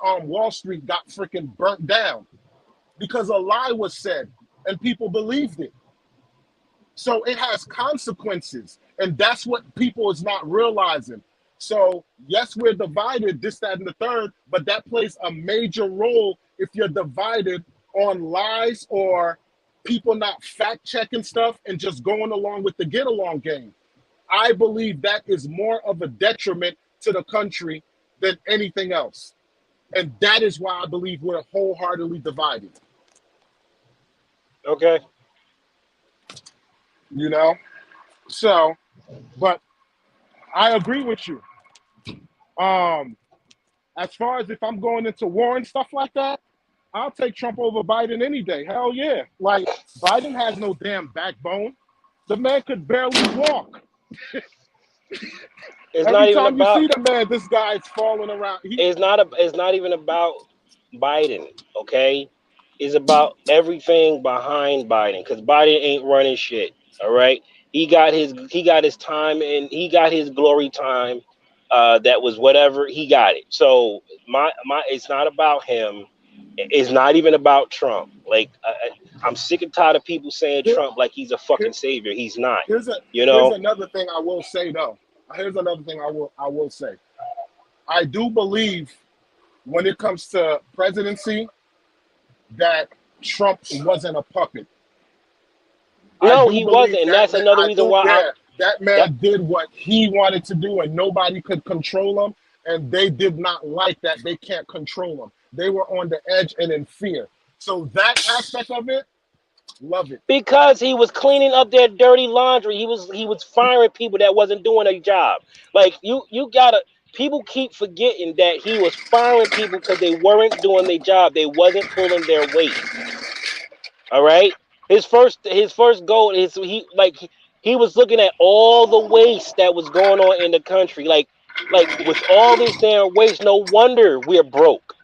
Wall Street got freaking burnt down? Because a lie was said and people believed it. So it has consequences, and that's what people is not realizing. So yes, we're divided, this, that, and the third, but that plays a major role if you're divided on lies or people not fact checking stuff and just going along with the get along game. I believe that is more of a detriment to the country than anything else. And that is why I believe we're wholeheartedly divided. Okay. You know? So, but I agree with you. As far as if I'm going into war and stuff like that, I'll take Trump over Biden any day. Hell yeah. Like, Biden has no damn backbone. The man could barely walk. It's not Every even time you about. see the man, this guy's falling around. It's not even about Biden. Okay. It's about everything behind Biden because Biden ain't running shit. All right. He got his time and he got his glory time. That was whatever he got it. So it's not about him. It's not even about Trump. Like I'm sick and tired of people saying Here- Trump like he's a fucking here- savior. He's not. here's a You here's know. another thing I will say though. Here's another thing I will say. I do believe when it comes to presidency that Trump wasn't a puppet. I No, do he believe wasn't, and that that's man, another reason why I. that That, man did what he wanted to do and nobody could control him. And they did not like that. They can't control him. They were on the edge and in fear. So that aspect of it, love it. because he was cleaning up their dirty laundry. He was firing people that wasn't doing a job. Like you gotta people keep forgetting that he was firing people because they weren't doing their job. They wasn't pulling their weight. All right. His first goal is he was looking at all the waste that was going on in the country. Like with all this damn waste, no wonder we're broke.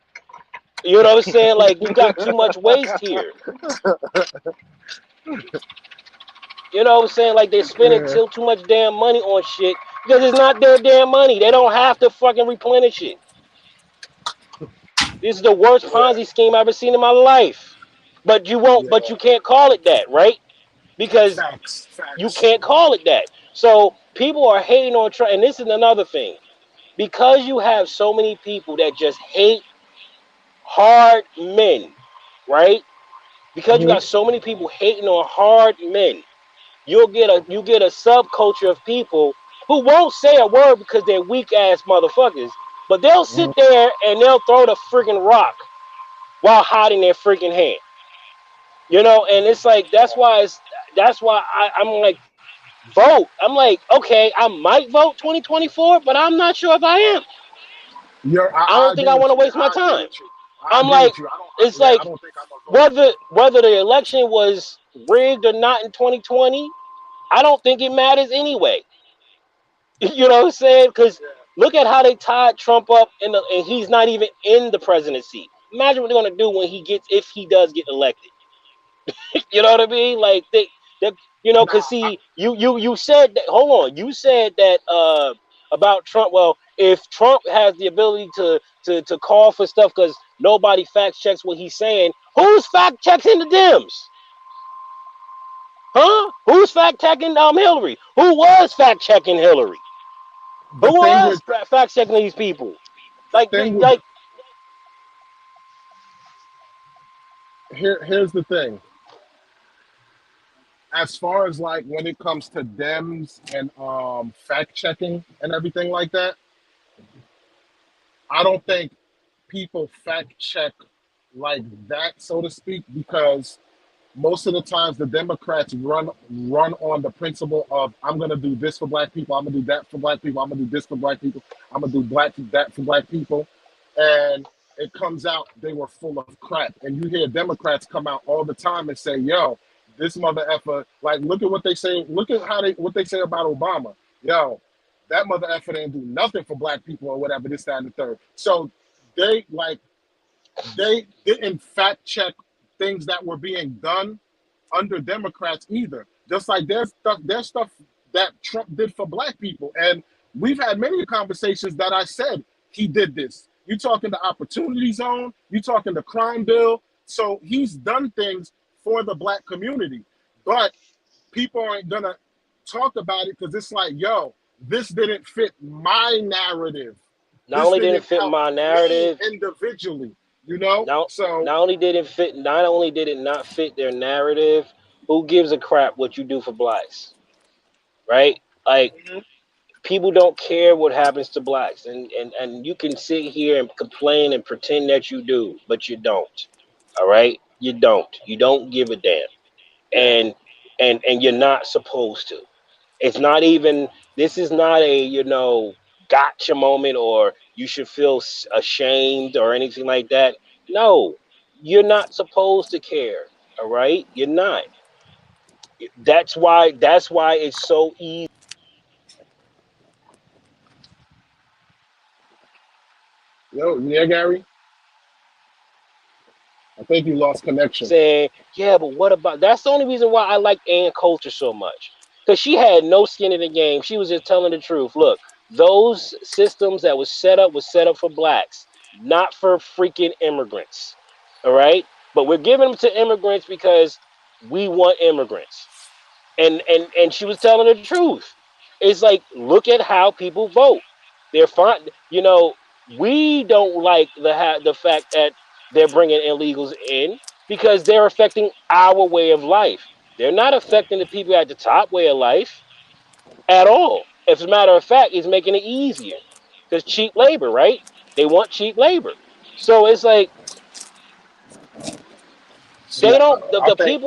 You know what I'm saying? Like you got too much waste here. You know what I'm saying? Like they're spending Yeah. too much damn money on shit because it's not their damn money. They don't have to fucking replenish it. This is the worst Ponzi scheme I've ever seen in my life. But you won't. Yeah. But you can't call it that, right? Because Facts. you Facts. can't call it that. So people are hating on Trump, and this is another thing. Because you have so many people that just hate hard men, right? Because you Hmm. got so many people hating on hard men, you get a subculture of people who won't say a word because they're weak ass motherfuckers, but they'll sit there and they'll throw the freaking rock while hiding their freaking hand. You know, and it's like that's why I'm like vote. I'm like, okay, I might vote 2024, but I'm not sure if I am. I I don't think agree I with want to you. waste my I agree time. with you. I I'm agree like, with you. I don't. it's Yeah, I like don't think I'm gonna vote. whether the election was rigged or not in 2020, I don't think it matters anyway. You know what I'm saying? Because look at how they tied Trump up and he's not even in the presidency. Imagine what they're gonna do when he gets if he does get elected. You know what I mean? Like they you know, Nah, cause see, you said that. Hold on, you said that about Trump. Well, if Trump has the ability to call for stuff because nobody fact checks what he's saying, who's fact checking the Dems? Huh? Who's fact checking Hillary? Who was fact checking Hillary? the Who thing was with fact checking these people? the Like, thing with like here's the thing. As far as like when it comes to Dems and fact checking and everything like that, I don't think people fact check like that, so to speak, because most of the times the Democrats run on the principle of I'm gonna do this for black people, I'm gonna do that for black people, I'm gonna do this for black people, I'm gonna do that for black people, and it comes out they were full of crap. And you hear Democrats come out all the time and say, "Yo, this mother effer," like look at what they say, look at how they what they say about Obama. Yo, that mother effer didn't do nothing for black people or whatever, this, that, and the third. So they like they didn't fact check things that were being done under Democrats either. Just like there's stuff that Trump did for black people. And we've had many conversations that I said he did this. You talking the opportunity zone, you talking the crime bill. So he's done things for the black community. But people aren't gonna talk about it because it's like, yo, this didn't fit my narrative. not This only did it didn't fit help my me narrative, individually, you know? Not So not only did it fit, not only did it not fit their narrative. Who gives a crap what you do for blacks, right? Like people don't care what happens to blacks, and you can sit here and complain and pretend that you do, but you don't. All right, you don't. You don't give a damn, yeah. and and you're not supposed to. It's not even. This is not a gotcha moment or you should feel ashamed or anything like that. No, you're not supposed to care. All right, you're not. That's why it's so easy Yo, yeah, Gary. I think you lost connection. saying, yeah, but what about that's the only reason why I like Ann Coulter so much. Because she had no skin in the game. She was just telling the truth. Look, those systems that was set up for blacks, not for freaking immigrants. All right? But we're giving them to immigrants because we want immigrants. And she was telling the truth. It's like, look at how people vote. They're fine. We don't like the fact that they're bringing illegals in because they're affecting our way of life. They're not affecting the people at the top way of life at all. As a matter of fact, it's making it easier because cheap labor, right? They want cheap labor. So it's like they Yeah, don't I think.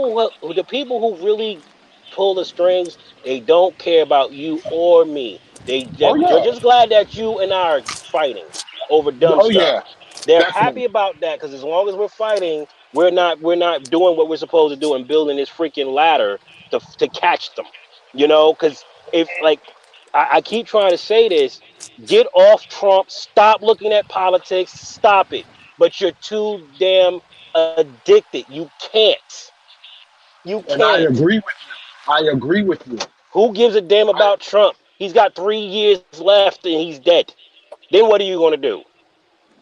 the people who really pull the strings, they don't care about you or me. Oh They're yeah. just glad that you and I are fighting over dumb Oh stuff. yeah. They're Definitely. happy about that because as long as we're fighting, we're not doing what we're supposed to do and building this freaking ladder to catch them. Because if like I keep trying to say this, get off Trump, stop looking at politics, stop it. but you're too damn addicted. You can't. You And I can't. agree with you. I agree with you. Who gives a damn I about Trump? He's got 3 years left and he's dead. Then what are you going to do?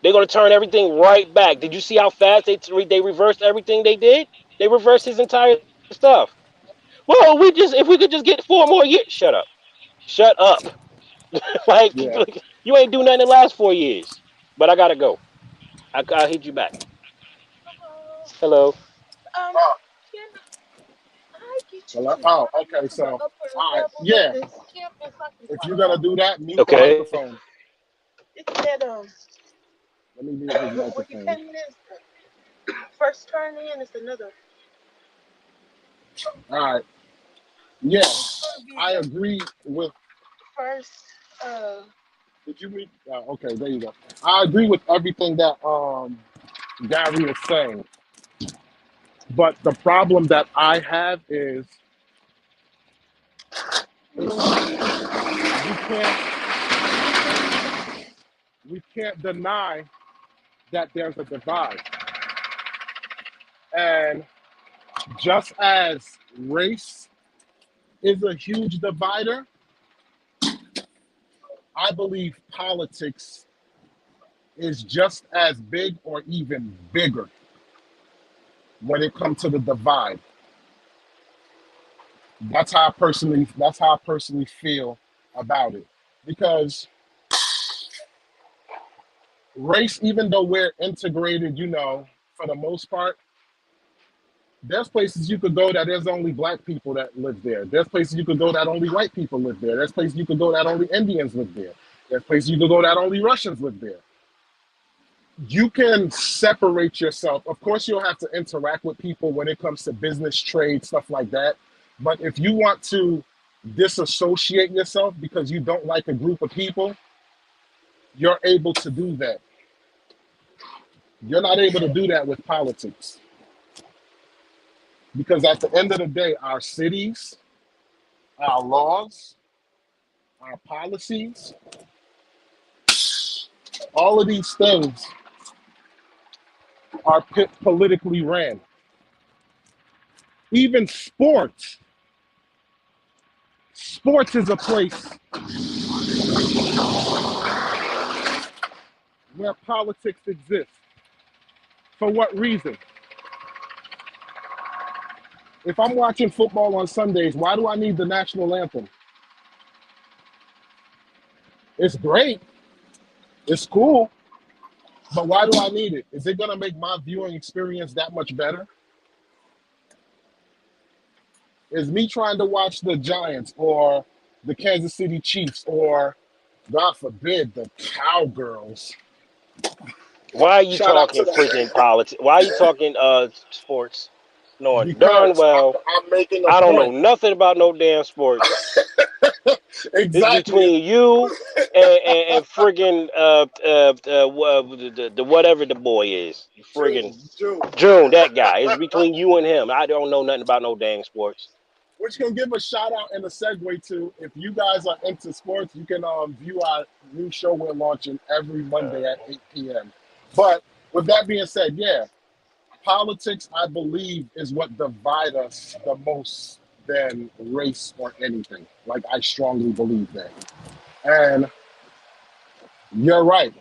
They're going to turn everything right back. Did you see how fast they reversed everything they did? They reversed his entire stuff. Well, if we could just get 4 more years. Shut up. Shut up. like yeah. you ain't do nothing the last 4 years. But I gotta go. I'll hit you back. Hello. Hello. Oh, Can I get you well, to oh, climb okay. to the So, upper all right. levels of Yeah. this campus so I can If climb you're gonna out? do that, mute the Okay. microphone. It's that Let me mute his where you microphone. came in. First turn in is another. All right. Yeah, It's gonna be I the agree with. first. Did you meet? Okay, there you go. I agree with everything that Gary is saying. But the problem that I have is we can't we can't deny that there's a divide. And just as race is a huge divider, I believe politics is just as big or even bigger when it comes to the divide. That's how I personally feel about it. Because race, even though we're integrated, for the most part, there's places you could go that there's only black people that live there. There's places you could go that only white people live there. There's places you could go that only Indians live there. There's places you could go that only Russians live there. You can separate yourself. Of course, you'll have to interact with people when it comes to business, trade, stuff like that. But if you want to disassociate yourself because you don't like a group of people, you're able to do that. You're not able to do that with politics. Because at the end of the day, our cities, our laws, our policies, all of these things are politically ran. Even sports. Sports is a place where politics exists. For what reason? If I'm watching football on Sundays, why do I need the national anthem? It's great, it's cool, but why do I need it? Is it going to make my viewing experience that much better? Is me trying to watch the Giants or the Kansas City Chiefs or, God forbid, the Cowgirls? Why are you Shout out to talking the freaking politics? Why are you talking sports? Knowing darn because well I'm making a I don't know point. nothing about no damn sports. It's Exactly. between you and friggin' the whatever the boy is. Friggin' June. June, that guy. It's between you and him. I don't know nothing about no dang sports. Which can give a shout out and a segue to, if you guys are into sports, you can view our new show we're launching every Monday at 8 p.m. But with that being said, yeah, politics, I believe, is what divides us the most than race or anything. Like, I strongly believe that. And you're right.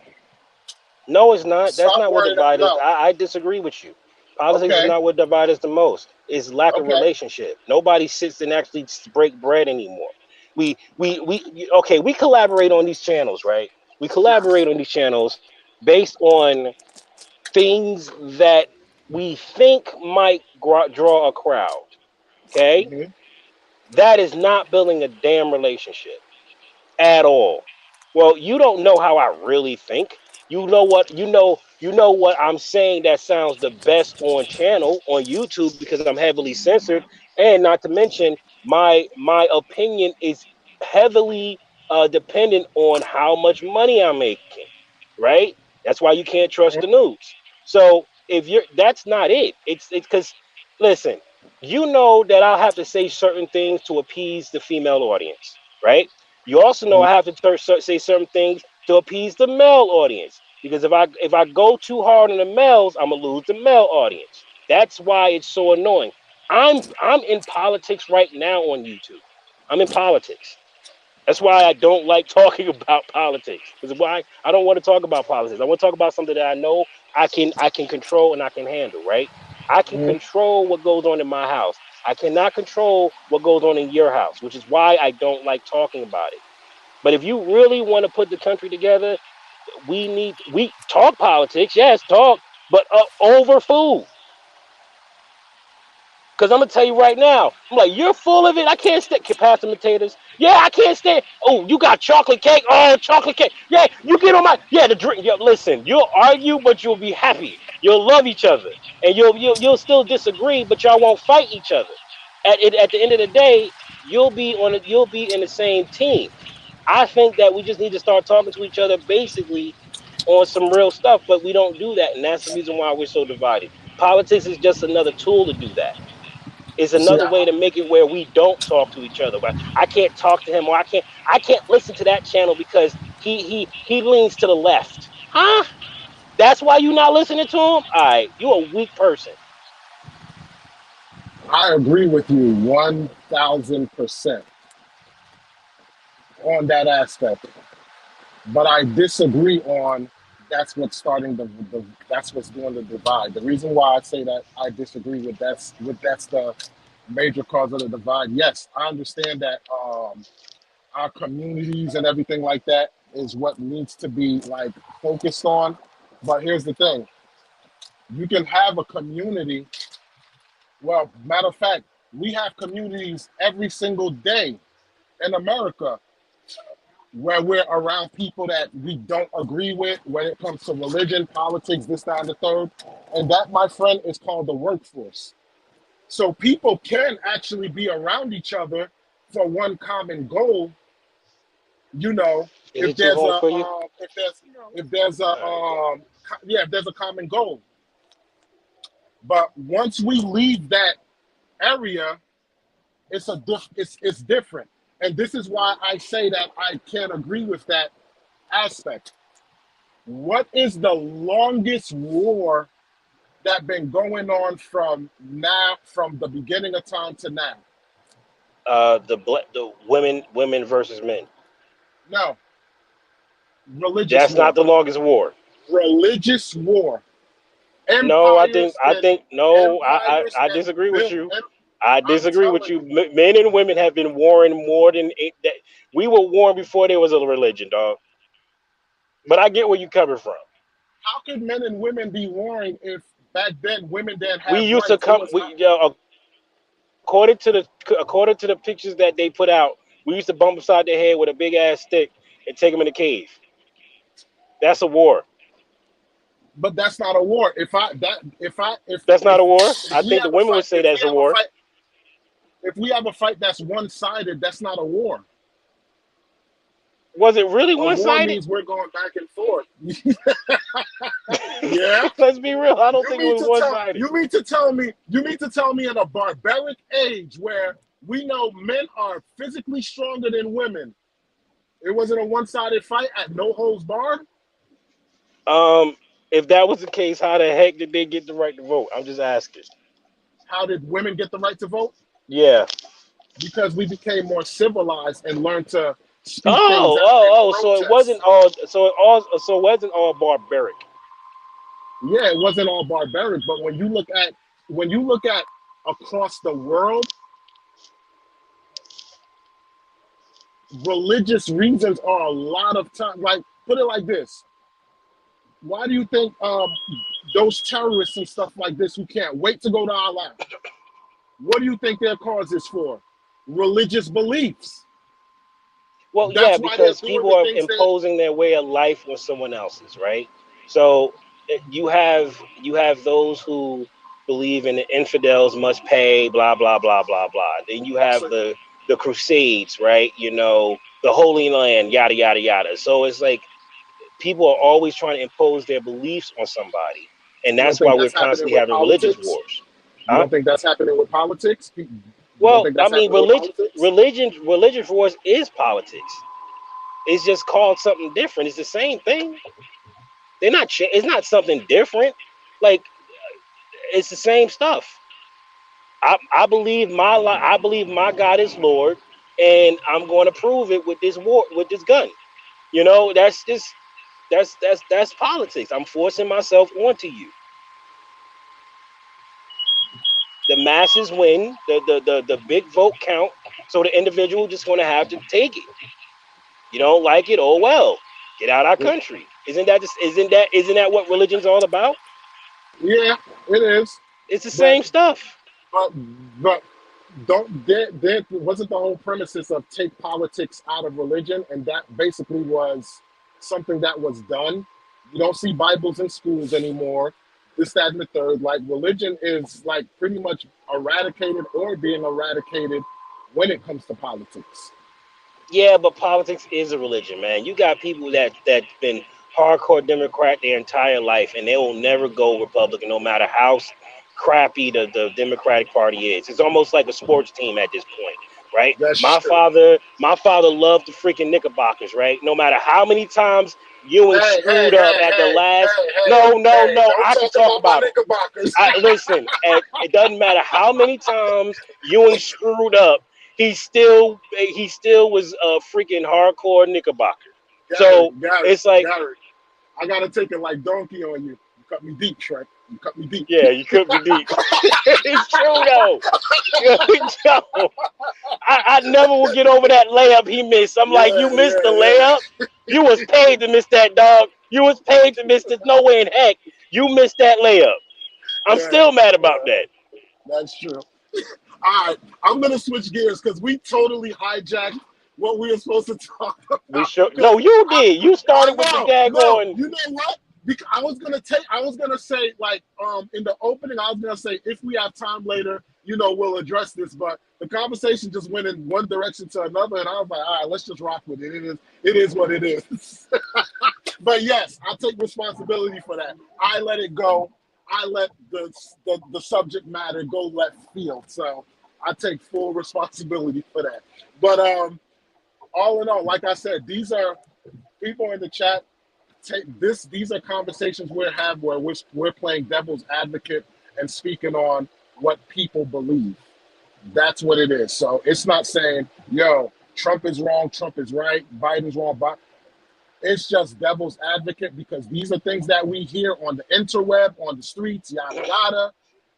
No, it's not. That's Stop not what worrying. divides us. No. I disagree with you. Politics is Okay. not what divides us the most. It's lack of Okay. relationship. Nobody sits and actually break bread anymore. Okay, we collaborate on these channels, right? We collaborate on these channels based on things that we think might draw a crowd. Okay, Hmm. that is not building a damn relationship at all. Well, you don't know how I really think. You know what I'm saying that sounds the best on channel on YouTube because I'm heavily censored, and not to mention my opinion is heavily dependent on how much money I'm making, right? That's why you can't trust the news. So if you're that's not it. It's because listen, you know that I'll have to say certain things to appease the female audience, right? You also know I have to say certain things to appease the male audience. Because if I go too hard on the males, I'm gonna lose the male audience. That's why it's so annoying. I'm in politics right now on YouTube. I'm in politics. That's why I don't like talking about politics. Because why I don't want to talk about politics. I want to talk about something that I know I can control and I can handle, right? I can Mhm. control what goes on in my house. I cannot control what goes on in your house, which is why I don't like talking about it. But if you really want to put the country together, we talk politics, yes, talk, but over food. Cause I'm gonna tell you right now, I'm like, you're full of it. I can't stand. Can pass some potatoes? Yeah, I can't stand. Oh, you got chocolate cake? Oh, chocolate cake. Yeah, you get on my. Yeah, the drink. Yo, listen, you'll argue, but you'll be happy. You'll love each other, and you'll still disagree, but y'all won't fight each other. At the end of the day, you'll be on it. You'll be in the same team. I think that we just need to start talking to each other basically on some real stuff, but we don't do that, and that's the reason why we're so divided. Politics is just another tool to do that. It's See, another way to make it where we don't talk to each other. But I can't talk to him, or I can't listen to that channel because he leans to the left. Huh? That's why you not listening to him? All right, you a weak person. I agree with you 1,000% on that aspect, but I disagree on that's what's doing the divide. The reason why I say that I disagree with that's the major cause of the divide. Yes, I understand that our communities and everything like that is what needs to be like focused on. But here's the thing: you can have a community. Well, matter of fact, we have communities every single day in America where we're around people that we don't agree with when it comes to religion, politics, this, that, and the third. And that, my friend, is called the workforce. So people can actually be around each other for one common goal. You know, Is if it too there's hard a for you? No. if there's a All right. yeah, if there's a common goal. But once we leave that area, it's different. And this is why I say that I can't agree with that aspect. What is the longest war that been going on from the beginning of time to now? The women versus men. No, religious That's not war. the longest war. Religious war. No, I think no. Empires I and disagree with built. you. I I'm disagree with telling you. you, Men and women have been warring more than that. We were warring before there was a religion, dog. But I get where you coming from. how could men and women be warring if back then women didn't We have used to rights? It come. was According to the pictures that they put out, we used to bump upside their head with a big ass stick and take them in the cave. That's a war. but that's not a war. If I that That's not if a war. if I we think the have a women fight would say that's a war. if we have a fight that's one sided, that's not a war. Was it really A one war sided? means we're going back and forth. Yeah. Let's be real. I don't think it was one sided. You mean to tell me in a barbaric age where we know men are physically stronger than women, it wasn't a one sided fight at no holds barred? Um, if that was the case, how the heck did they get the right to vote? I'm just asking. How did women get the right to vote? Yeah. Because we became more civilized and learned to speak things Oh, out and oh, oh. So it wasn't protest. all. So it wasn't all barbaric. Yeah, it wasn't all barbaric, but when you look at across the world, religious reasons are a lot of time. Like, put it like this: why do you think those terrorists and stuff like this who can't wait to go to Allah? What do you think their cause is for? Religious beliefs. Well, yeah, That's why they're because doing people the are things they. imposing their way of life on someone else's, right? So you have those who believe in the infidels must pay, blah blah blah blah blah. Then you have So the Crusades, right? The Holy Land, yada yada yada. So it's like people are always trying to impose their beliefs on somebody, and you don't that's think why we're that's happening constantly with having religious politics? wars. You Huh? don't think that's happening with politics? You don't Well, think I that's mean, happening with politics? religious wars is politics. It's just called something different. It's the same thing. They're not. It's not something different. Like it's the same stuff. I believe I believe my God is Lord, and I'm going to prove it with this war with this gun. You know, that's just that's politics. I'm forcing myself onto you. The masses win, the big vote count, so the individual just going to have to take it. You don't like it? Oh well, get out our country. Isn't that what religion's all about? Yeah, it is. It's the But same stuff. but but don't there wasn't the whole premises of take politics out of religion, and that basically was something that was done. You don't see Bibles in schools anymore. This, that, and the third. Like religion is like pretty much eradicated or being eradicated when it comes to politics. Yeah, but politics is a religion, man. You got people that been hardcore Democrat their entire life, and they will never go Republican, no matter how crappy the Democratic Party is. It's almost like a sports team at this point, right? That's My true. father loved the freaking Knickerbockers, right? No matter how many times Ewing Hey, hey, screwed up hey, at the hey, last. hey, hey, No, no, hey! no. Don't I can talk talk about my about it. knickerbockers. Listen, and it doesn't matter how many times Ewing screwed up, he still was a freaking hardcore Knickerbocker. Gary, So Gary, it's like, Gary. I gotta take it like donkey on you. You cut me deep, Shrek. You cut me deep. yeah, you could be deep. It's true though. Yo, I never will get over that layup he missed. I'm like, Yeah, you missed the yeah, layup. You was paid to miss that, dog. You was paid to miss this. No way in heck you missed that layup. I'm yeah, still mad about yeah. that. That's true. All right, I'm gonna switch gears because we totally hijacked what we were supposed to talk We about. sure. Because No, you did. You I started with the know, no, daggone. you know what? Because I was gonna say like in the opening, I was gonna say if we have time later, we'll address this. But the conversation just went in one direction to another, and I was like, all right, let's just rock with it. It is what it is. But yes, I take responsibility for that. I let it go. I let the subject matter go left field. So I take full responsibility for that. But all in all, like I said, these are people in the chat. These are conversations where we're playing devil's advocate and speaking on what people believe. That's what it is. So it's not saying, yo, Trump is wrong, Trump is right, Biden's wrong, but it's just devil's advocate because these are things that we hear on the interweb, on the streets, yada yada,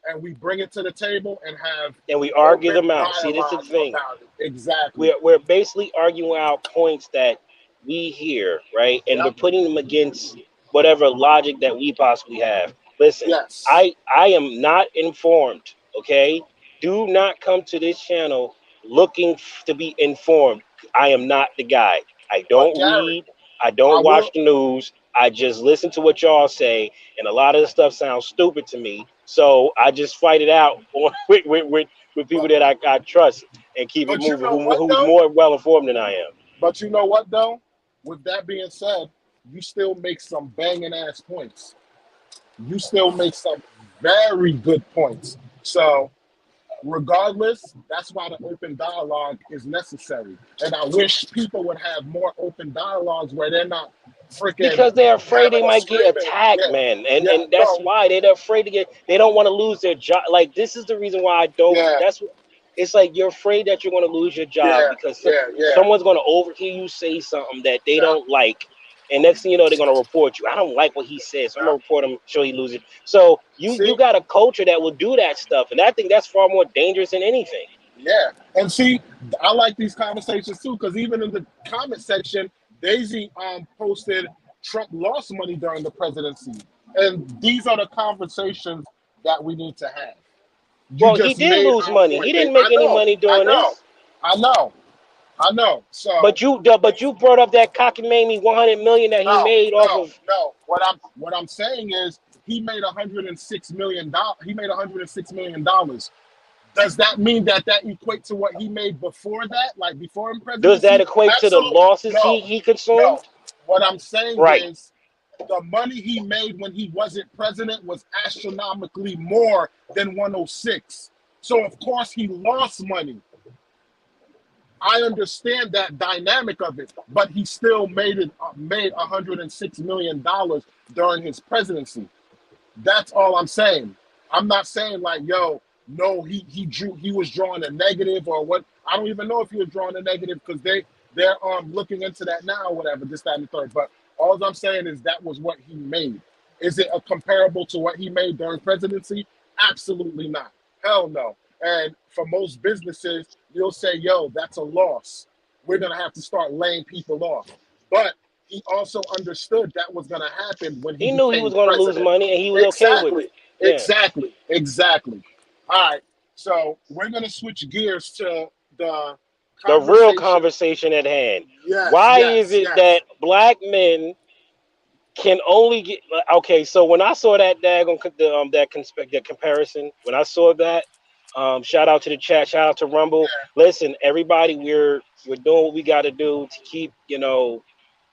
and we bring it to the table and have And we argue open them out. See, this is the dialogue thing. about it. Exactly. We're basically arguing out points that we hear, right? And we're Yep. putting them against whatever logic that we possibly have. Listen, Yes. I am not informed, okay? Do not come to this channel looking to be informed. I am not the guy. I But don't Gary, read, I I don't watch will. the news. I just listen to what y'all say, and a lot of the stuff sounds stupid to me. So I just fight it out with people But that I trust and keep it but you moving, know what who's though? more well informed than I am. But you know what though? With that being said, you still make some banging ass points. You still make some very good points. So regardless, that's why the open dialogue is necessary. And I wish people would have more open dialogues where they're not freaking Because they're afraid they yelling and might get screaming. attacked, Yeah, man, and yeah, that's no, why they're afraid to get. They don't want to lose their job. Like this is the reason why I don't. yeah, It's like you're afraid that you're going to lose your job yeah, because yeah, yeah, someone's going to overhear you say something that they yeah, don't like, and next thing you know, they're going to report you. I don't like what he says, so I'm yeah. gonna report him. Sure, he loses. So you See, got a culture that will do that stuff, and I think that's far more dangerous than anything. yeah. And see, I like these conversations too, because even in the comment section, Daisy posted Trump lost money during the presidency. And these are the conversations that we need to have. You Well, he just did made lose our money. He point. didn't I make any know, money I doing know, this. I know, I know. So But you brought up that cockamamie 100 million that he no, made off no, of. no. What I'm saying is he made $106 million. He made $106 million. Does that mean that equates to what he made before that, like before in Does that presidency? equate to the Absolutely. losses No, he no. consumed? What I'm saying Right. is the money he made when he wasn't president was astronomically more than 106. So of course he lost money. I understand that dynamic of it, but he still made $106 million during his presidency. That's all I'm saying. I'm not saying like, yo, no, he was drawing a negative or what. I don't even know if he was drawing a negative because they're looking into that now or whatever, this, that, and the third. But all I'm saying is that was what he made. Is it comparable to what he made during presidency? Absolutely not. Hell no. And for most businesses, you'll say, yo, that's a loss. We're going to have to start laying people off. But he also understood that was going to happen when He he knew he became was going to lose president. money, and he was okay with it. Yeah. Exactly. All right. So we're going to switch gears to the real conversation at hand. Yes, Why yes, is it yes. that black men can only get okay? So when I saw that that comparison, when I saw that, shout out to the chat, shout out to Rumble. Listen, everybody, we're doing what we got to do to keep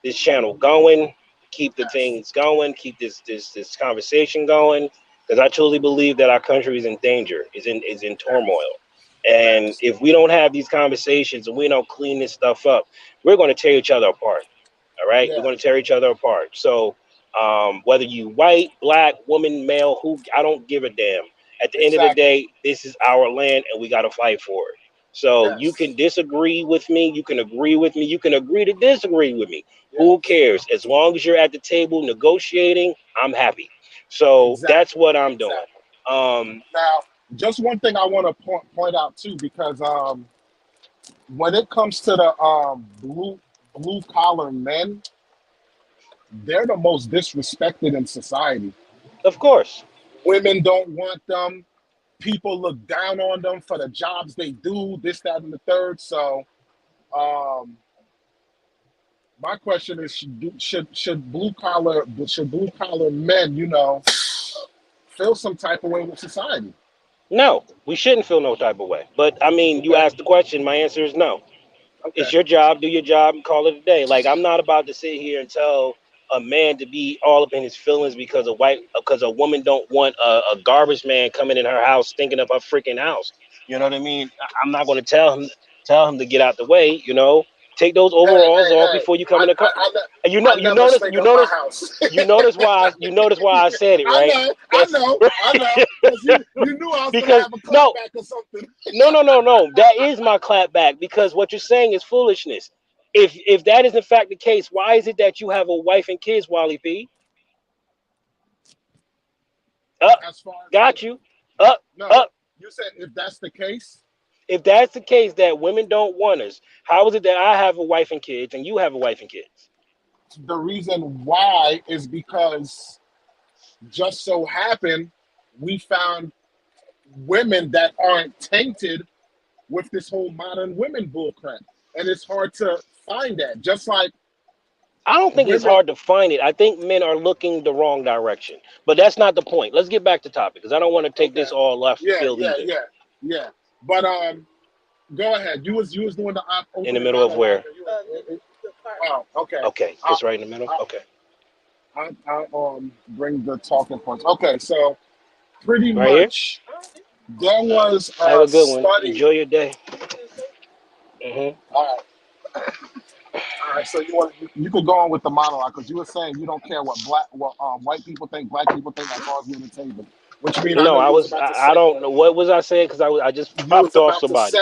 this channel going, keep the things going, keep this conversation going, because I truly believe that our country is in danger, is in turmoil. And if we don't have these conversations and we don't clean this stuff up, we're going to tear each other apart. All right, we're going to tear each other apart. So whether you white, black, woman, male, I don't give a damn. At the end of the day, this is our land and we got to fight for it. So you can disagree with me, you can agree with me, you can agree to disagree with me. Who cares? As long as you're at the table negotiating, I'm happy. So that's what I'm doing. Now, just one thing I want to point out too, because when it comes to the blue collar men, they're the most disrespected in society. Of course. Women don't want them. People look down on them for the jobs they do, this, that, and the third. So my question is, should blue collar men, feel some type of way with society? No, we shouldn't feel no type of way. But I mean, you asked the question, my answer is no. Okay. It's your job, do your job, and call it a day. Like, I'm not about to sit here and tell a man to be all up in his feelings because a woman don't want a garbage man coming in her house stinking up her freaking house. You know what I mean? I'm not going to tell him to get out the way. Take those overalls off before you come in the car. And you notice why I said it, right? I know. 'Cause you knew I was going to have a clapback or something. No. That is my clapback, because what you're saying is foolishness. If that is in fact the case, why is it that you have a wife and kids, Wally P? Got you. Up. You said if that's the case? If that's the case, that women don't want us, how is it that I have a wife and kids and you have a wife and kids? The reason why is because just so happened we found women that aren't tainted with this whole modern women bullcrap. And it's hard to find that. Just like I don't think it's hard to find it. I think men are looking the wrong direction. But that's not the point. Let's get back to topic, because I don't want to take this all left field either. Yeah. But go ahead. You was doing the in the middle of where? Oh, okay. Okay, just right in the middle. Okay. I bring the talking points. Okay, so pretty right much there was a have a good study. one. Enjoy your day. All right. So you could go on with the monologue, because you were saying you don't care what white people think, black people think, as long as you're at the table. Which means no, I don't know what was I saying, because I just popped off somebody.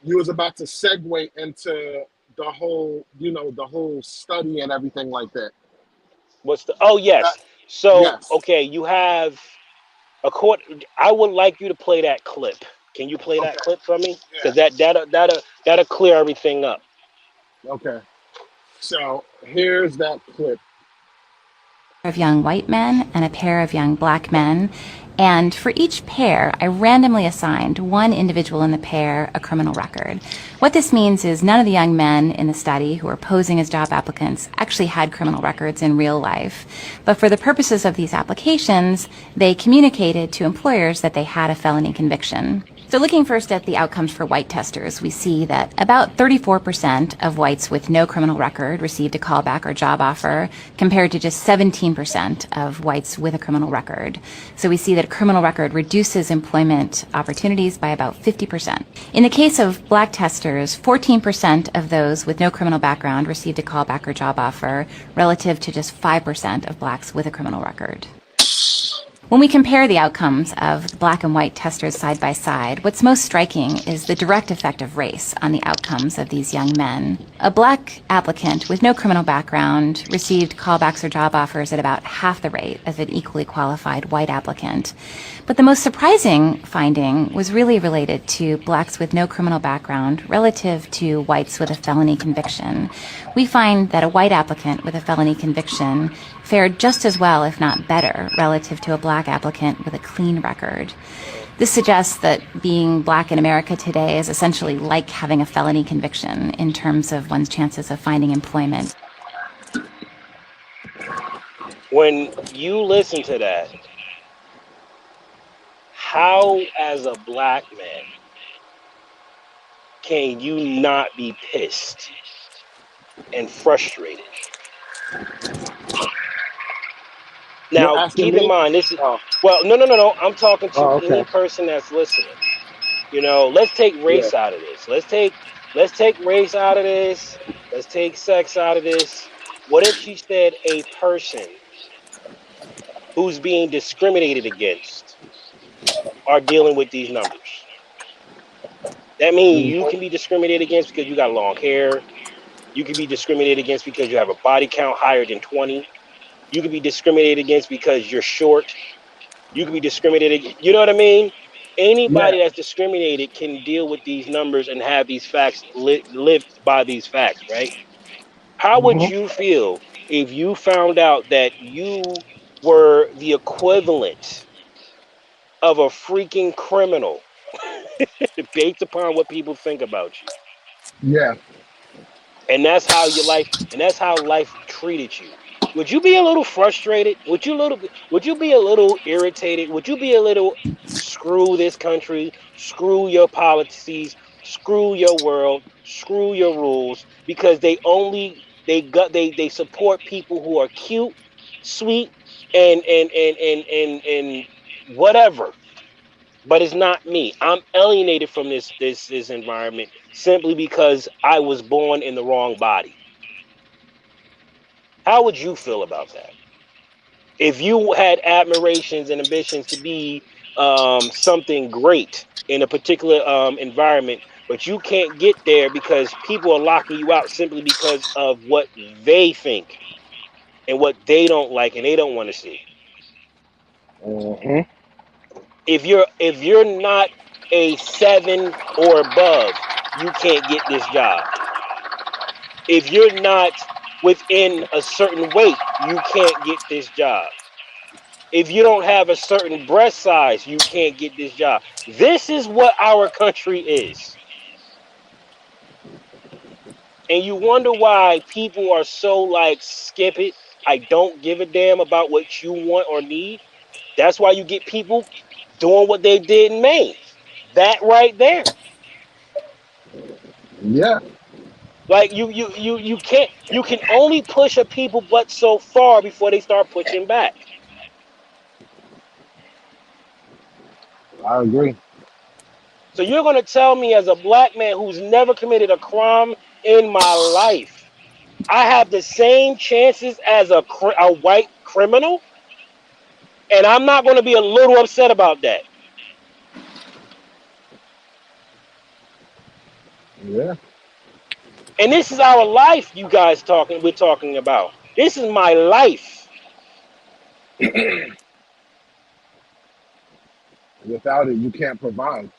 You was about to segue into the whole, the whole study and everything like that. Yes. Okay, you have I would like you to play that clip. Can you play that clip for me? Because that'll clear everything up. Okay. So here's that clip. Of young white men and a pair of young black men, and for each pair I randomly assigned one individual in the pair a criminal record. What this means is none of the young men in the study who were posing as job applicants actually had criminal records in real life, but for the purposes of these applications they communicated to employers that they had a felony conviction. So looking first at the outcomes for white testers, we see that about 34% of whites with no criminal record received a callback or job offer, compared to just 17% of whites with a criminal record. So we see that a criminal record reduces employment opportunities by about 50%. In the case of black testers, 14% of those with no criminal background received a callback or job offer, relative to just 5% of blacks with a criminal record. When we compare the outcomes of the black and white testers side by side, what's most striking is the direct effect of race on the outcomes of these young men. A black applicant with no criminal background received callbacks or job offers at about half the rate of an equally qualified white applicant. But the most surprising finding was really related to blacks with no criminal background relative to whites with a felony conviction. We find that a white applicant with a felony conviction fared just as well, if not better, relative to a black applicant with a clean record. This suggests that being black in America today is essentially like having a felony conviction in terms of one's chances of finding employment. When you listen to that, how, as a black man, can you not be pissed and frustrated? You're Now, asking keep in me? mind, this is, Oh, well, no. I'm talking to oh, any okay. person that's listening. You know, let's take Yeah. race out of this. Let's take race out of this. Let's take sex out of this. What if she said a person who's being discriminated against are dealing with these numbers? That means you can be discriminated against because you got long hair. You can be discriminated against because you have a body count higher than 20. You can be discriminated against because you're short. You can be discriminated. You know what I mean? Anybody Yeah. that's discriminated can deal with these numbers and have these facts, live by these facts, right? How would Hmm. you feel if you found out that you were the equivalent of a freaking criminal based upon what people think about you? Yeah. And that's how life treated you. Would you be a little frustrated? Would you be a little irritated? Would you be a little screw this country, screw your policies, screw your world, screw your rules, because they support people who are cute, sweet, and whatever. But it's not me. I'm alienated from this environment simply because I was born in the wrong body. How would you feel about that? If you had admirations and ambitions to be something great in a particular environment, but you can't get there because people are locking you out simply because of what they think and what they don't like and they don't want to see. Hmm. If you're not a 7 or above, you can't get this job. If you're not within a certain weight, you can't get this job. If you don't have a certain breast size, you can't get this job. This is what our country is. And you wonder why people are so like, skip it. I don't give a damn about what you want or need. That's why you get people doing what they did in Maine. That right there. Yeah. Like you can only push a people but so far before they start pushing back. I agree. So you're gonna tell me, as a black man who's never committed a crime in my life, I have the same chances as a white criminal, and I'm not gonna be a little upset about that. Yeah. And this is our life, you guys we're talking about. This is my life. Without it, you can't provide.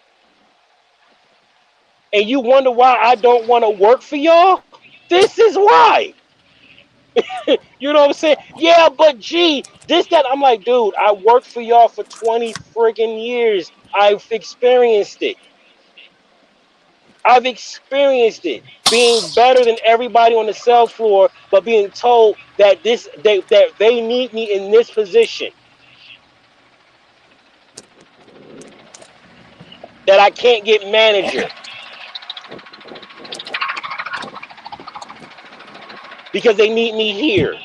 And you wonder why I don't want to work for y'all? This is why. You know what I'm saying? Yeah, but gee, this, that. I'm like, dude, I worked for y'all for 20 friggin' years. I've experienced it. I've experienced it. Being better than everybody on the sales floor, but being told that that they need me in this position. that I can't get manager because they need me here.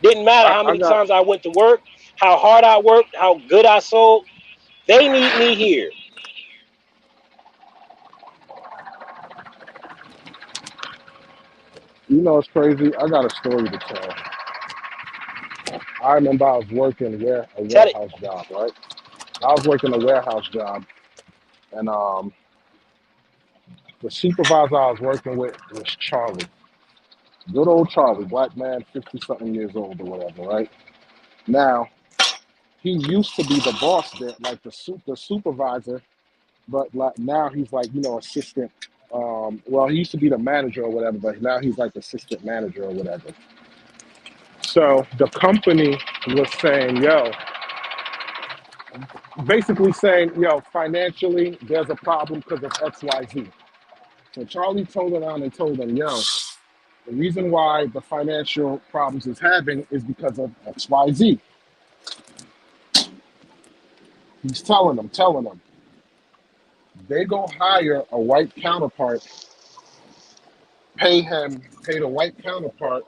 Didn't matter how I many got, times I went to work, how hard I worked, how good I sold. They need me here. you know, it's crazy. I got a story to tell. I remember I was working a Tell it. warehouse job, right? I was working a warehouse job, and the supervisor I was working with was Charlie. Good old Charlie, black man, 50 something years old or whatever, right? Now, he used to be the boss there, like the supervisor, but like now he's like, you know, assistant. Well, he used to be the manager or whatever, but now he's like assistant manager or whatever. So the company was saying, yo, basically saying, yo, financially, there's a problem because of XYZ. So Charlie told around and told them, yo, the reason why the financial problems is having is because of XYZ. He's telling them. They go hire a white counterpart, pay the white counterpart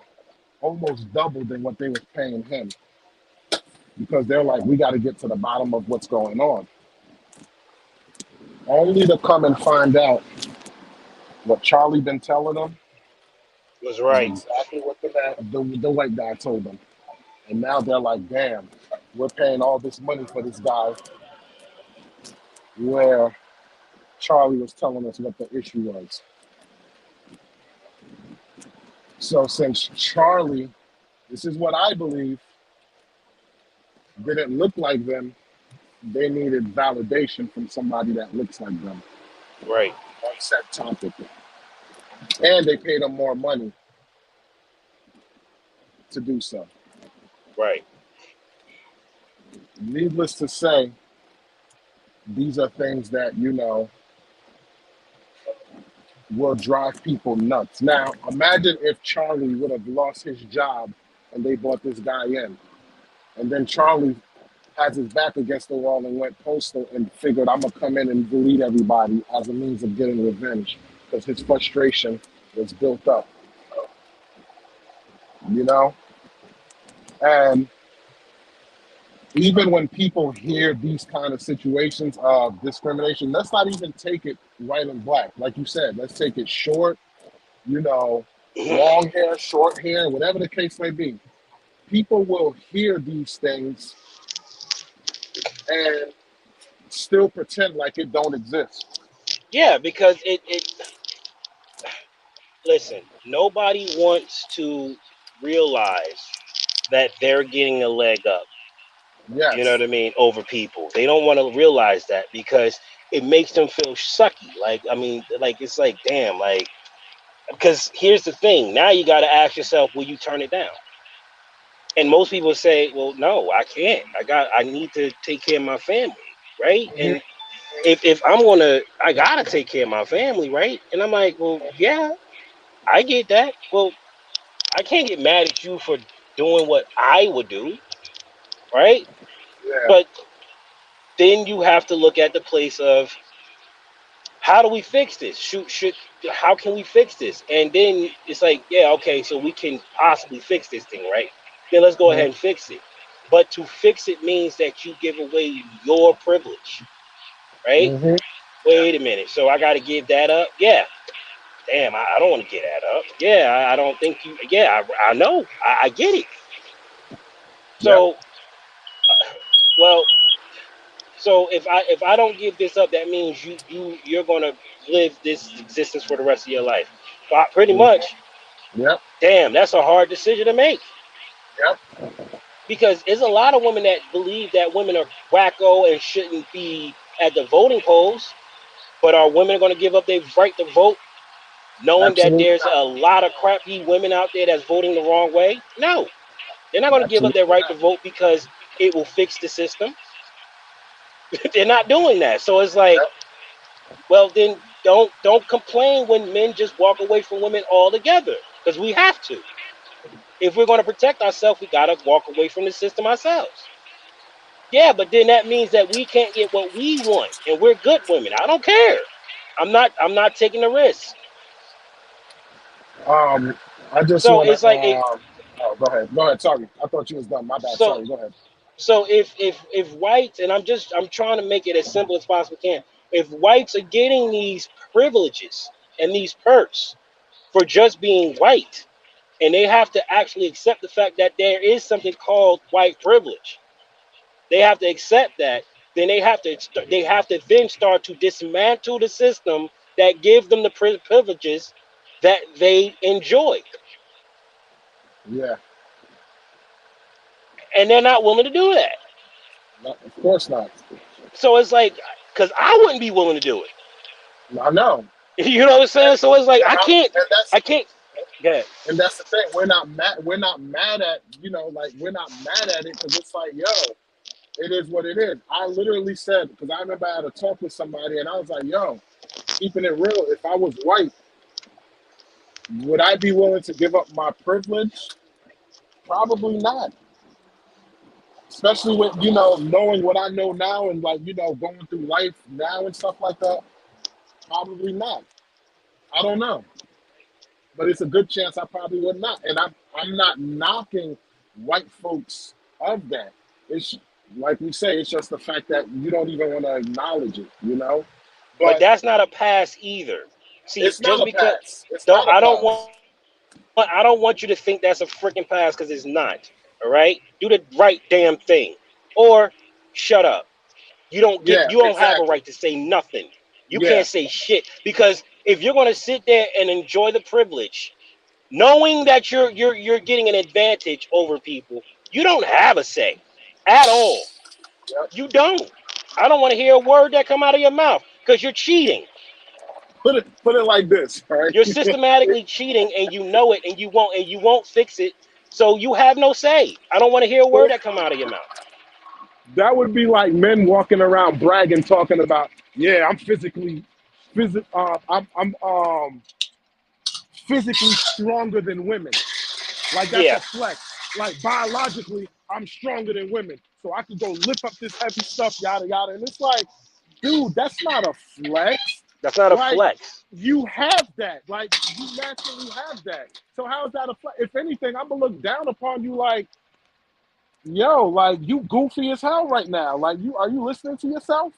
almost double than what they was paying him because they're like, we got to get to the bottom of what's going on. Only to come and find out what Charlie been telling them Was is right. exactly what the white guy told them. And now they're like, damn, we're paying all this money for this guy where Charlie was telling us what the issue was. So since Charlie, this is what I believe, didn't look like them, they needed validation from somebody that looks like them Right. on set topic. And they paid them more money to do so. Right. Needless to say, these are things that, you know, will drive people nuts. Now, imagine if Charlie would have lost his job and they brought this guy in. And then Charlie has his back against the wall and went postal and figured, I'm going to come in and delete everybody as a means of getting revenge because his frustration was built up, you know? And even when people hear these kind of situations of discrimination, let's not even take it white and black. Like you said, let's take it short, you know, long hair, short hair, whatever the case may be. People will hear these things and still pretend like it don't exist. Yeah, because it listen, nobody wants to realize that they're getting a leg up. You know Yes. what I mean? Over people. They don't want to realize that because it makes them feel sucky. Like, I mean, like it's like, damn, like because here's the thing. Now you gotta ask yourself, will you turn it down? And most people say, well, no, I can't. I need to take care of my family, right? Mhm. And if I'm gonna I gotta take care of my family, right? And I'm like, well, yeah, I get that. Well, I can't get mad at you for doing what I would do, right? Yeah. But then you have to look at the place of how do we fix this? Should how can we fix this? And then it's like, yeah, okay, so we can possibly fix this thing, right? Then let's go ahead Mhm. and fix it. But to fix it means that you give away your privilege, right? Mhm. Wait a minute. So I got to give that up? Yeah. Damn, I don't want to get that up. Yeah, I don't think you. Yeah, I know. I get it. Yep. So, well, so if I don't give this up, that means you're gonna live this existence for the rest of your life. But pretty Mhm. much, Yep. damn, that's a hard decision to make Yep. because there's a lot of women that believe that women are wacko and shouldn't be at the voting polls. But are women going to give up their right to vote, knowing that Absolutely there's not. a lot of crappy women out there that's voting the wrong way? No, they're not going to give up their Absolutely right to not. vote because it will fix the system. They're not doing that. So it's like, Yep. well, then don't complain when men just walk away from women altogether because we have to. If we're going to protect ourselves, we got to walk away from the system ourselves. Yeah, but then that means that we can't get what we want, and we're good women. I don't care. I'm not taking the risk. Um, I just So want to. it's like Oh, go ahead. Go ahead. Sorry, I thought you was done. My bad. so Sorry. Go ahead. so if whites, and I'm trying to make it as simple as possible can. If whites are getting these privileges and these perks for just being white, and they have to actually accept the fact that there is something called white privilege. They have to accept that. Then they have to then start to dismantle the system that gives them the privileges that they enjoy, Yeah. and they're not willing to do that. No, of course not. So it's like, because I wouldn't be willing to do it. I know. You know what I'm saying? So it's like And, and I can't. Yeah, that's the thing. We're not mad. We're not mad at like we're not mad at it because it's like it is what it is. I literally said because I remember I had a talk with somebody and I was like, keeping it real. If I was white, would I be willing to give up my privilege? Probably not. Especially with knowing what I know now and like going through life now and stuff like that. Probably not. I don't know, but it's a good chance I probably would not. And I'm not knocking white folks of that. It's like we say, it's just the fact that you don't even want to acknowledge it, but But that's not a pass either. See, it's not just a because pass. It's don't not a pass. I don't want you to think that's a freaking pass because it's not. All right, do the right damn thing, or shut up. Yeah, You don't have a exactly. right to say nothing. You Yeah, can't say shit because if you're going to sit there and enjoy the privilege, knowing that you're getting an advantage over people, you don't have a say at all. yep. You don't. I don't want to hear a word that come out of your mouth because you're cheating. Put it like this, right? You're systematically cheating and you know it and you won't fix it. So you have no say. I don't want to hear a word that come out of your mouth. That would be like men walking around bragging, talking about, yeah, I'm physically stronger than women. Like that's a Yeah, flex. Like biologically, I'm stronger than women, so I could go lift up this heavy stuff, yada yada. And it's like, dude, that's not a flex. that's not a Like flex. you have that. Like you naturally have that. So how is that a flex? If anything, I'm gonna look down upon you like, yo, like you goofy as hell right now. Like are you listening to yourself?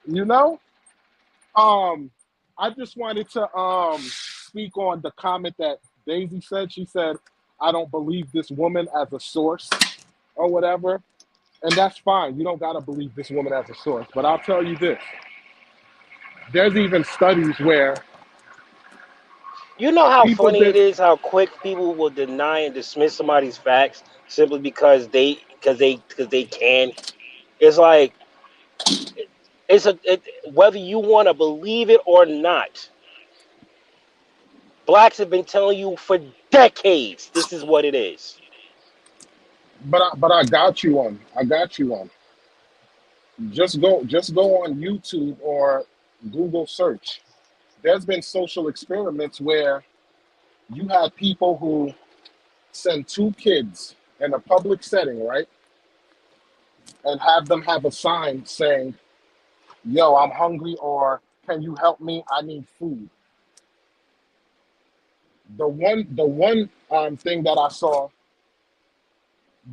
You know? Um, I just wanted to speak on the comment that Daisy said. She said, I don't believe this woman as a source or whatever. And that's fine. You don't gotta believe this woman as a source. But I'll tell you this. There's even studies where You know how people funny it did is how quick people will deny and dismiss somebody's facts simply because they can. It's like whether you want to believe it or not. Blacks have been telling you for decades this is what it is. but I got you on. I got you on. Just go on YouTube or Google search. There's been social experiments where you have people who send two kids in a public setting, right? And have them have a sign saying, yo, I'm hungry, or can you help me? I need food. The one thing that I saw,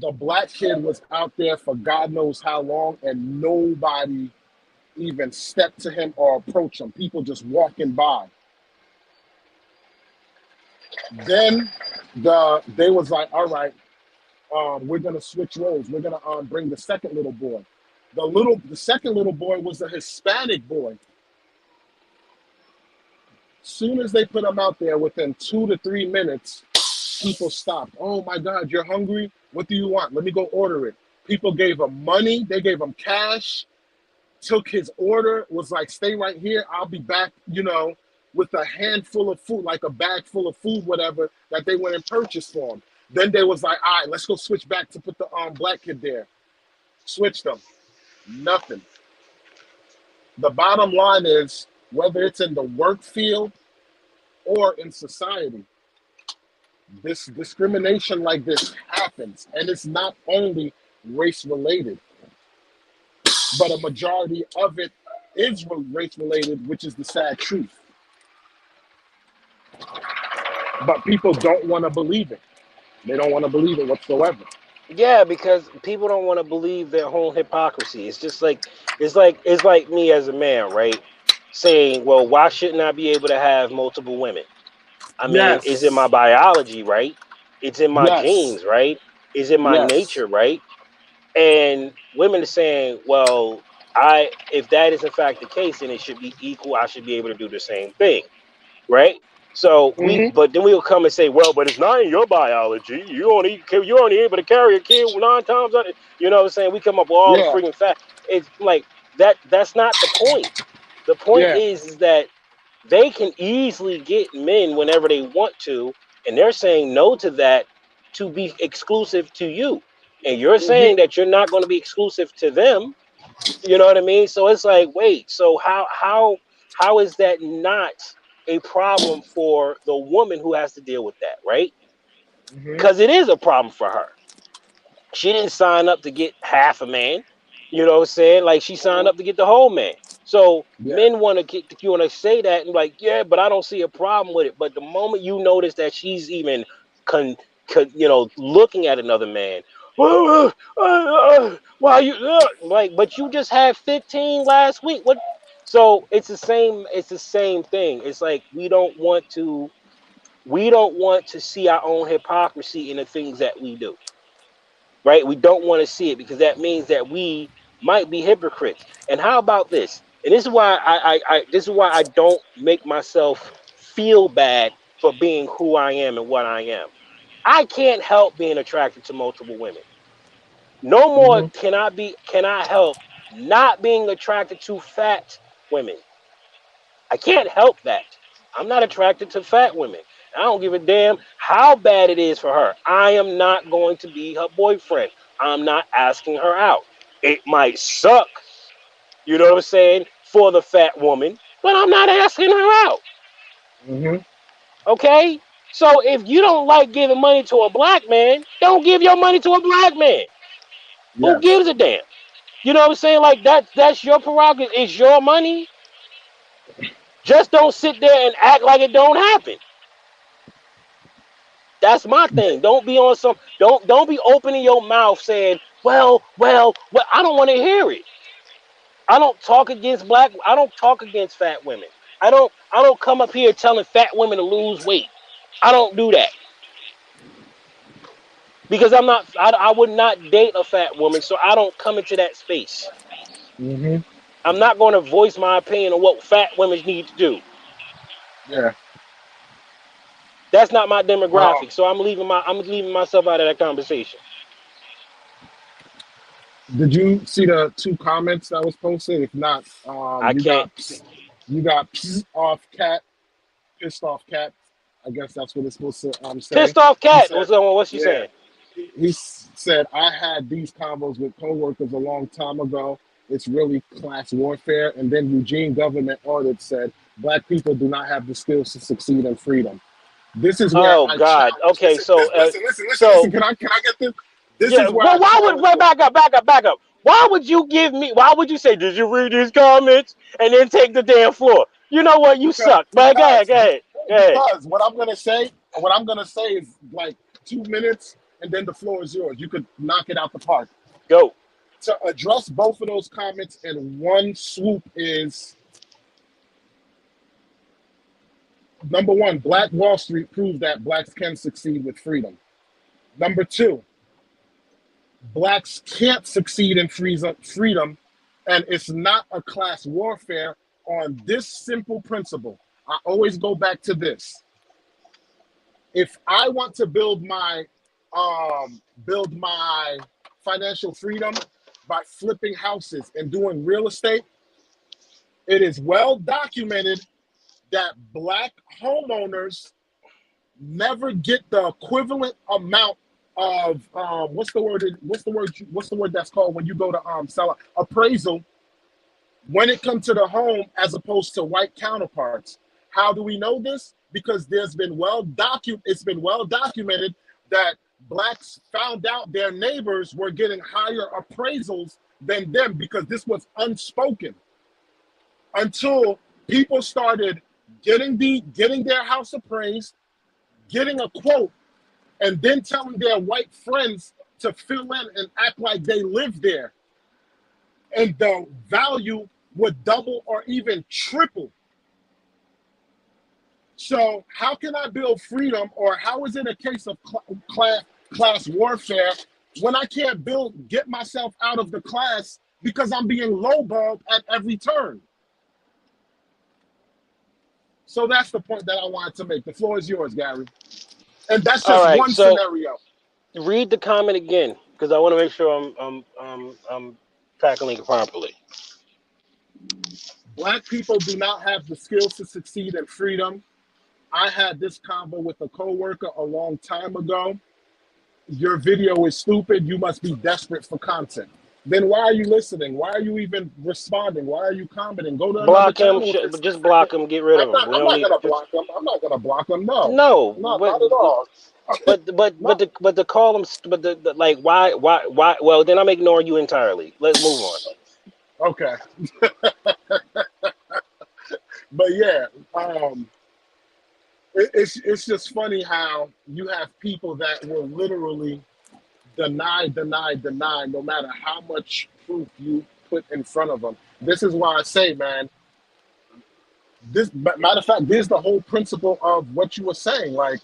the black kid was out there for God knows how long, and nobody even stepped to him or approached him. People just walking by. Then they was like, all right, we're gonna switch roles. We're gonna bring the second little boy. The second little boy was a Hispanic boy. Soon as they put him out there, within 2 to 3 minutes, people stopped. Oh my God, you're hungry? What do you want? Let me go order it. People gave him money. They gave him cash. Took his order. Was like, stay right here. I'll be back. With a handful of food, like a bag full of food, whatever that they went and purchased for him. Then they was like, all right, let's go switch back to put the black kid there. Switched them. Nothing. The bottom line is whether it's in the work field or in society, this discrimination like this happens. And it's not only race related, but a majority of it is race related, which is the sad truth. But people don't want to believe it. They don't want to believe it whatsoever. Yeah, because people don't want to believe their whole hypocrisy. It's just like it's like me as a man, right? Saying, well, why shouldn't I be able to have multiple women? I mean, is it my Yes. biology, right? It's in my Yes. genes, right? Is it my Yes. nature, right? And women are saying, well, I if that is in fact the case, then it should be equal. I should be able to do the same thing, right? So Hmm. but then we'll come and say, well, but it's not in your biology. You're only able to carry a kid 9 times. You know what I'm saying? We come up with all the Yeah. freaking facts. It's like that. That's not the point. The point Yeah. is that they can easily get men whenever they want to, and they're saying no to that to be exclusive to you. And you're Hmm. saying that you're not going to be exclusive to them. You know what I mean? So it's like, wait, so how is that not a problem for the woman who has to deal with that, right? Hmm. Because it is a problem for her. She didn't sign up to get half a man. You know what I'm saying? Like she signed up to get the whole man. So Yeah. men want to get you want to say that and like, yeah, but I don't see a problem with it. But the moment you notice that she's even looking at another man, why you like? But you just had 15 last week. What? So it's the same. It's the same thing. It's like we don't want to see our own hypocrisy in the things that we do, right? We don't want to see it because that means that we might be hypocrites. And how about this? And this is why I don't make myself feel bad for being who I am and what I am. I can't help being attracted to multiple women. No more Hmm. can I help not being attracted to fat women. I can't help that. I'm not attracted to fat women. I don't give a damn how bad it is for her. I am not going to be her boyfriend. I'm not asking her out. It might suck, you know what I'm saying, for the fat woman, but I'm not asking her out. Hmm. Okay? So if you don't like giving money to a black man, don't give your money to a black man. Who Yes. gives a damn? You know what I'm saying? Like that's your prerogative. It's your money. Just don't sit there and act like it don't happen. That's my thing. Don't be on some. Don't be opening your mouth saying, well. I don't want to hear it. I don't talk against black. I don't talk against fat women. I don't come up here telling fat women to lose weight. I don't do that because I'm not. I would not date a fat woman, so I don't come into that space. Hmm. I'm not going to voice my opinion on what fat women need to do. Yeah. That's not my Um, demographic, so I'm leaving myself out of that conversation. did you see the two comments that was posted? If not, I can't. you got pissed off cat. I guess that's what it's supposed to say. Pissed off He cat. said, What's she yeah. saying? Said, I had these combos with coworkers a long time ago. It's really class warfare. And then Eugene government audit said, Black people do not have the skills to succeed in freedom. This is where Oh I God. challenge. Okay. So Listen. Can I get this? This yeah. is where Well, I why would challenge wait, them. back up? Why would you give me? Why would you say? Did you read these comments and then take the damn floor? You know what? You Because, suck. But go ahead. because, Go ahead. Go ahead. because what I'm gonna say is like 2 minutes, and then the floor is yours. You could knock it out the park. Go. To address both of those comments in one swoop is number one, Black Wall Street proved that blacks can succeed with freedom. Number two, blacks can't succeed in freedom, and it's not a class warfare on this simple principle. I always go back to this. If I want to build my financial freedom by flipping houses and doing real estate, it is well documented that black homeowners never get the equivalent amount of what's the word that's called when you go to sell an appraisal when it comes to the home as opposed to white counterparts. How do we know this? Because it's been well documented that blacks found out their neighbors were getting higher appraisals than them because this was unspoken until people started getting their house appraised, getting a quote, and then telling their white friends to fill in and act like they live there. And the value would double or even triple. So how can I build freedom, or how is it a case of class warfare when I can't get myself out of the class because I'm being lowballed at every turn? So that's the point that I wanted to make. The floor is yours, Gary. And that's All just right, one so scenario. read the comment again because I want to make sure I'm tackling it properly. Black people do not have the skills to succeed in freedom. I had this convo with a coworker a long time ago. Your video is stupid. You must be desperate for content. Then why are you listening? Why are you even responding? Why are you commenting? Go to another Block him, channel. just block him, get rid of him. We I'm don't not need gonna just block them. I'm not gonna block them. No, no, not at all. but No. the call him, but the like why. Well, then I'm ignoring you entirely. Let's move on. Okay, but yeah, it's just funny how you have people that will literally deny, no matter how much proof you put in front of them. This is why I say, man, matter of fact, this is the whole principle of what you were saying. Like,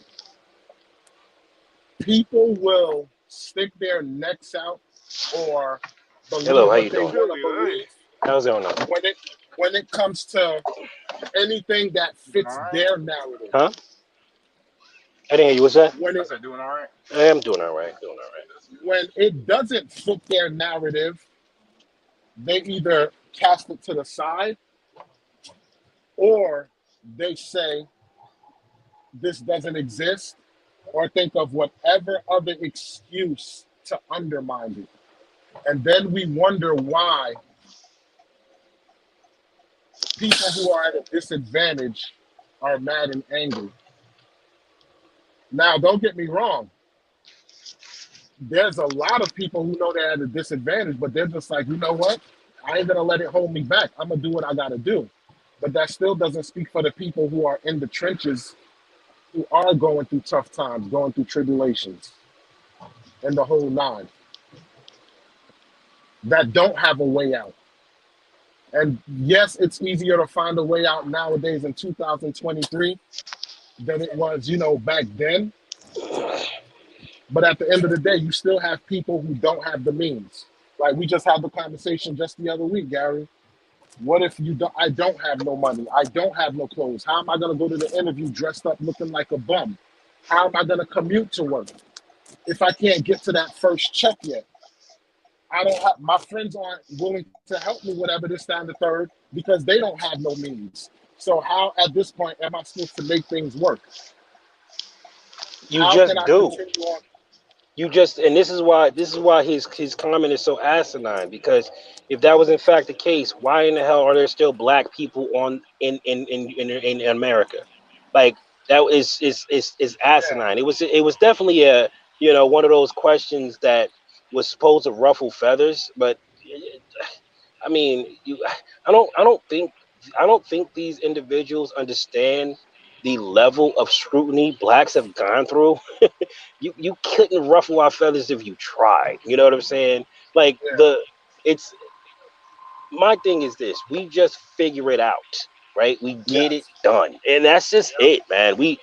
people will stick their necks out or Hello, believe how what you they doing? want to believe How's it going on? when it comes to anything that fits their narrative. Huh? I didn't hear you. What's that? When I it said, doing all right. I am doing all right. Doing all right. when it doesn't fit their narrative, they either cast it to the side or they say this doesn't exist, or think of whatever other excuse to undermine it. And then we wonder why people who are at a disadvantage are mad and angry. Now, don't get me wrong. There's a lot of people who know they're at a disadvantage, but they're just like, you know what? I ain't gonna let it hold me back. I'm gonna do what I gotta do. But that still doesn't speak for the people who are in the trenches, who are going through tough times, going through tribulations, and the whole nine, that don't have a way out. And yes, it's easier to find a way out nowadays in 2023 than it was, back then. But at the end of the day, you still have people who don't have the means. Like we just had the conversation just the other week, Gary. What if I don't have no money? I don't have no clothes. How am I going to go to the interview dressed up looking like a bum? How am I going to commute to work if I can't get to that first check yet? My friends aren't willing to help me, whatever this, that, and the third, because they don't have no means. So how, at this point, am I supposed to make things work? You How just can I do. continue on? You just, and this is why his comment is so asinine, because if that was in fact the case, why in the hell are there still black people in America? Like that is asinine. It was definitely a one of those questions that was supposed to ruffle feathers, but I mean, I don't think these individuals understand the level of scrutiny blacks have gone through. You couldn't ruffle our feathers if you tried. You know what I'm saying? Like Yeah, it's my thing is this: we just figure it out, right? We get it yes, done, and that's just it, man. We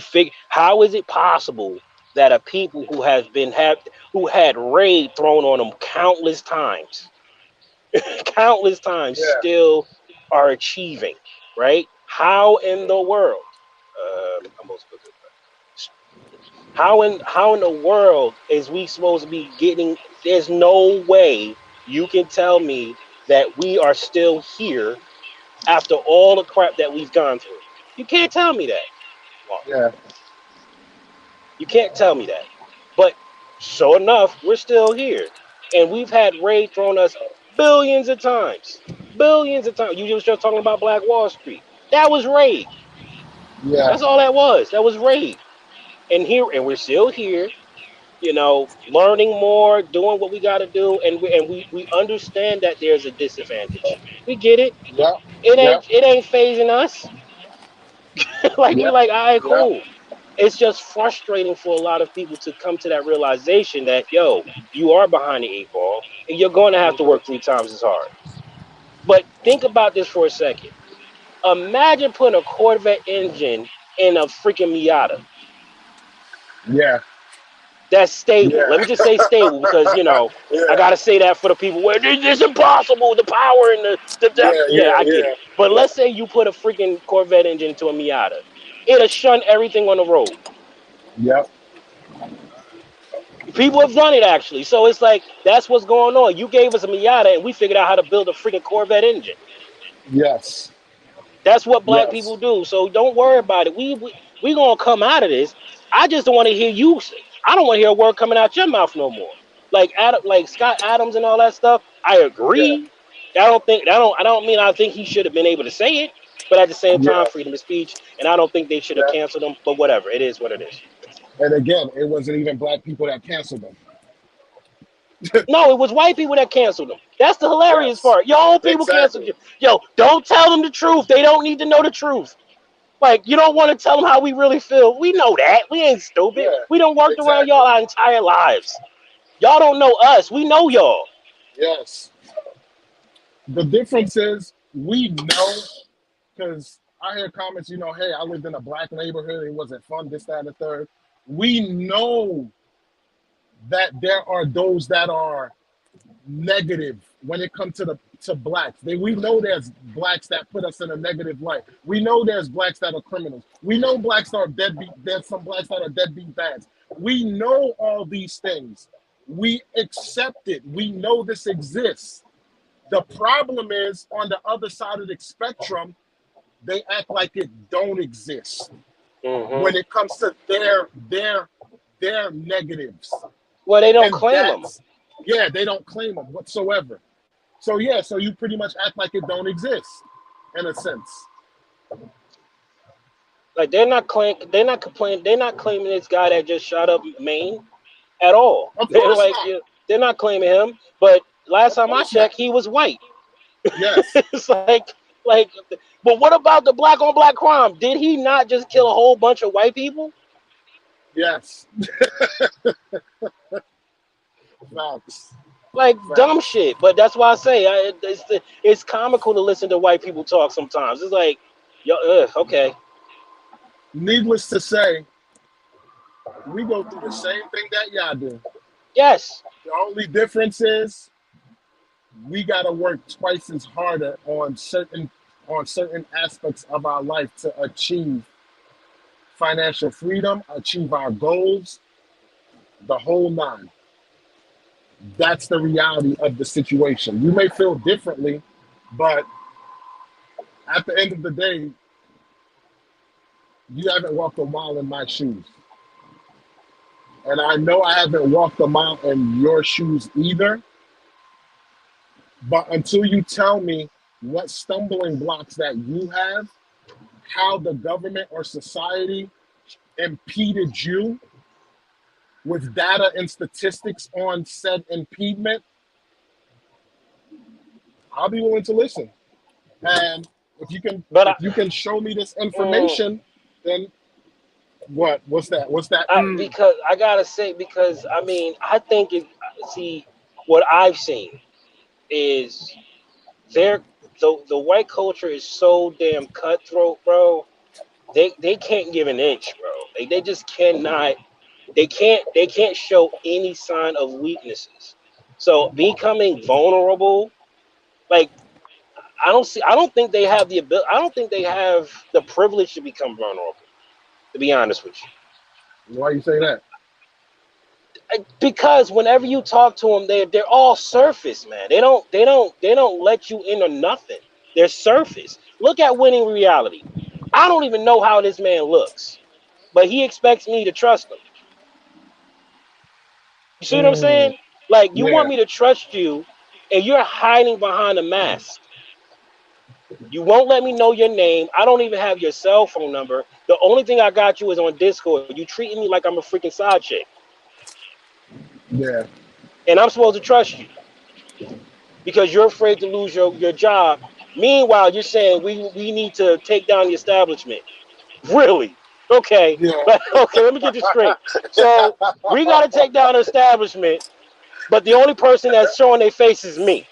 figure. How is it possible that a people who had raid thrown on them countless times, yeah, still are achieving, right? How in the world? I'm supposed to put this. How in the world is we supposed to be getting? There's no way you can tell me that we are still here after all the crap that we've gone through. You can't tell me that. Well, yeah, you can't tell me that. But sure enough, we're still here, and we've had raid thrown us billions of times. Billions of times. You just talking about Black Wall Street. That was raid. yeah, That's all that was. That was raid. And we're still here. learning more, doing what we got to do, and we understand that there's a disadvantage. We get it. Yep. It Yep. ain't it ain't phasing us. Like we Yep. like, all right, Yep. cool. It's just frustrating for a lot of people to come to that realization that you are behind the eight ball, and you're going to have to work 3 times as hard. But think about this for a second. Imagine putting a Corvette engine in a freaking Miata. Yeah. That's stable. Yeah. Let me just say stable because I Yeah. gotta say that for the people where it's impossible. The power and the depth. Yeah. Yeah, Yeah. I get Yeah. it. But Yeah. let's say you put a freaking Corvette engine into a Miata, it'll shun everything on the road. Yep. People have done it actually. So it's like that's what's going on. You gave us a Miata and we figured out how to build a freaking Corvette engine. Yes. That's what black Yes. people do. So don't worry about it. We gonna come out of this. I just don't want to hear you. I don't want to hear a word coming out your mouth no more. Like Adam, like Scott Adams and all that stuff. I Yeah. agree. I don't mean I think he should have been able to say it. But at the same time, Yeah. freedom of speech, and I don't think they should have Yeah. canceled him. But whatever, it is what it is. And again, it wasn't even black people that canceled them. No, it was white people that canceled him. That's the hilarious Yes. part. Your own people canceled Exactly. you. Yo, don't tell them the truth. They don't need to know the truth. Like, you don't want to tell them how we really feel. We know that. We ain't stupid. Yeah. We done worked around Exactly. y'all our entire lives. Y'all don't know us. We know y'all. Yes. The difference is we know because I hear comments, hey, I lived in a black neighborhood. It wasn't fun, this, that, and the third. We know that there are those that are negative when it comes to blacks. We know there's blacks that put us in a negative light. We know there's blacks that are criminals. We know blacks that are deadbeat. There's some blacks that are deadbeat dads. We know all these things. We accept it. We know this exists. The problem is on the other side of the spectrum, they act like it don't exist Hmm. when it comes to their negatives. Well, they don't And claim them. that's, yeah, they don't claim them whatsoever. So yeah, so you pretty much act like it don't exist in a sense. Like they're not complaining. They're not claiming this guy that just shot up Maine at all. Of They're course like, not. they're not claiming him. But last Of time I course not. checked, he was white. Yes. It's like, but what about the black on black crime? Did he not just kill a whole bunch of white people? Yes. Facts. Like dumb Facts. shit. But that's why I say it's comical to listen to white people talk sometimes. It's like, yo, okay, Needless to say, we go through the same thing that y'all do. yes, The only difference is we gotta work twice as harder on certain aspects of our life to achieve financial freedom, achieve our goals, the whole nine. That's the reality of the situation. You may feel differently, but at the end of the day, you haven't walked a mile in my shoes. And I know I haven't walked a mile in your shoes either. But until you tell me what stumbling blocks that you have, how the government or society impeded you with data and statistics on said impediment, I'll be willing to listen. And if you can but if you can show me this mm, information, then what? What's that? What's that? because I gotta say, because I mean, I think see what I've seen is there the white culture is so damn cutthroat, bro. They can't give an inch, bro. Like they just cannot. They can't show any sign of weaknesses. So becoming vulnerable, like I don't think they have the ability. I don't think they have the privilege to become vulnerable. To be honest with you. Why you say that? Because whenever you talk to them, they're all surface, man. They don't let you into nothing. They're surface. Look at Winning Reality. I don't even know how this man looks, but he expects me to trust him. You see what I'm Mm, saying? Like you want yeah. me to trust you, and you're hiding behind a mask. You won't let me know your name. I don't even have your cell phone number. The only thing I got you is on Discord. You treating me like I'm a freaking side chick. Yeah. and I'm supposed to trust you because you're afraid to lose your job. Meanwhile, you're saying we need to take down the establishment. Really? Okay. Yeah. Okay, let me get this straight. So we got to take down the establishment, but the only person that's showing their face is me.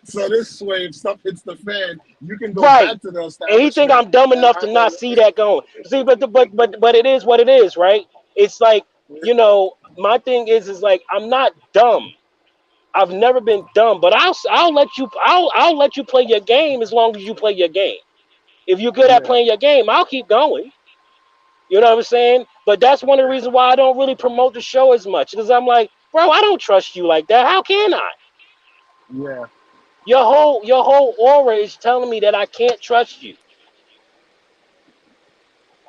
So this way, if stuff hits the fan, you can go Right. back to the And he think establishment I'm dumb and enough to not handle see that going. See, but it is what it is, right? It's like, it. my thing is like I'm not dumb. I've never been dumb, but I'll let you play your game as long as you play your game. If you're good at Yeah. playing your game, I'll keep going. You know what I'm saying? But that's one of the reasons why I don't really promote the show as much because I'm like, bro, I don't trust you like that. How can I? Yeah. Your whole aura is telling me that I can't trust you.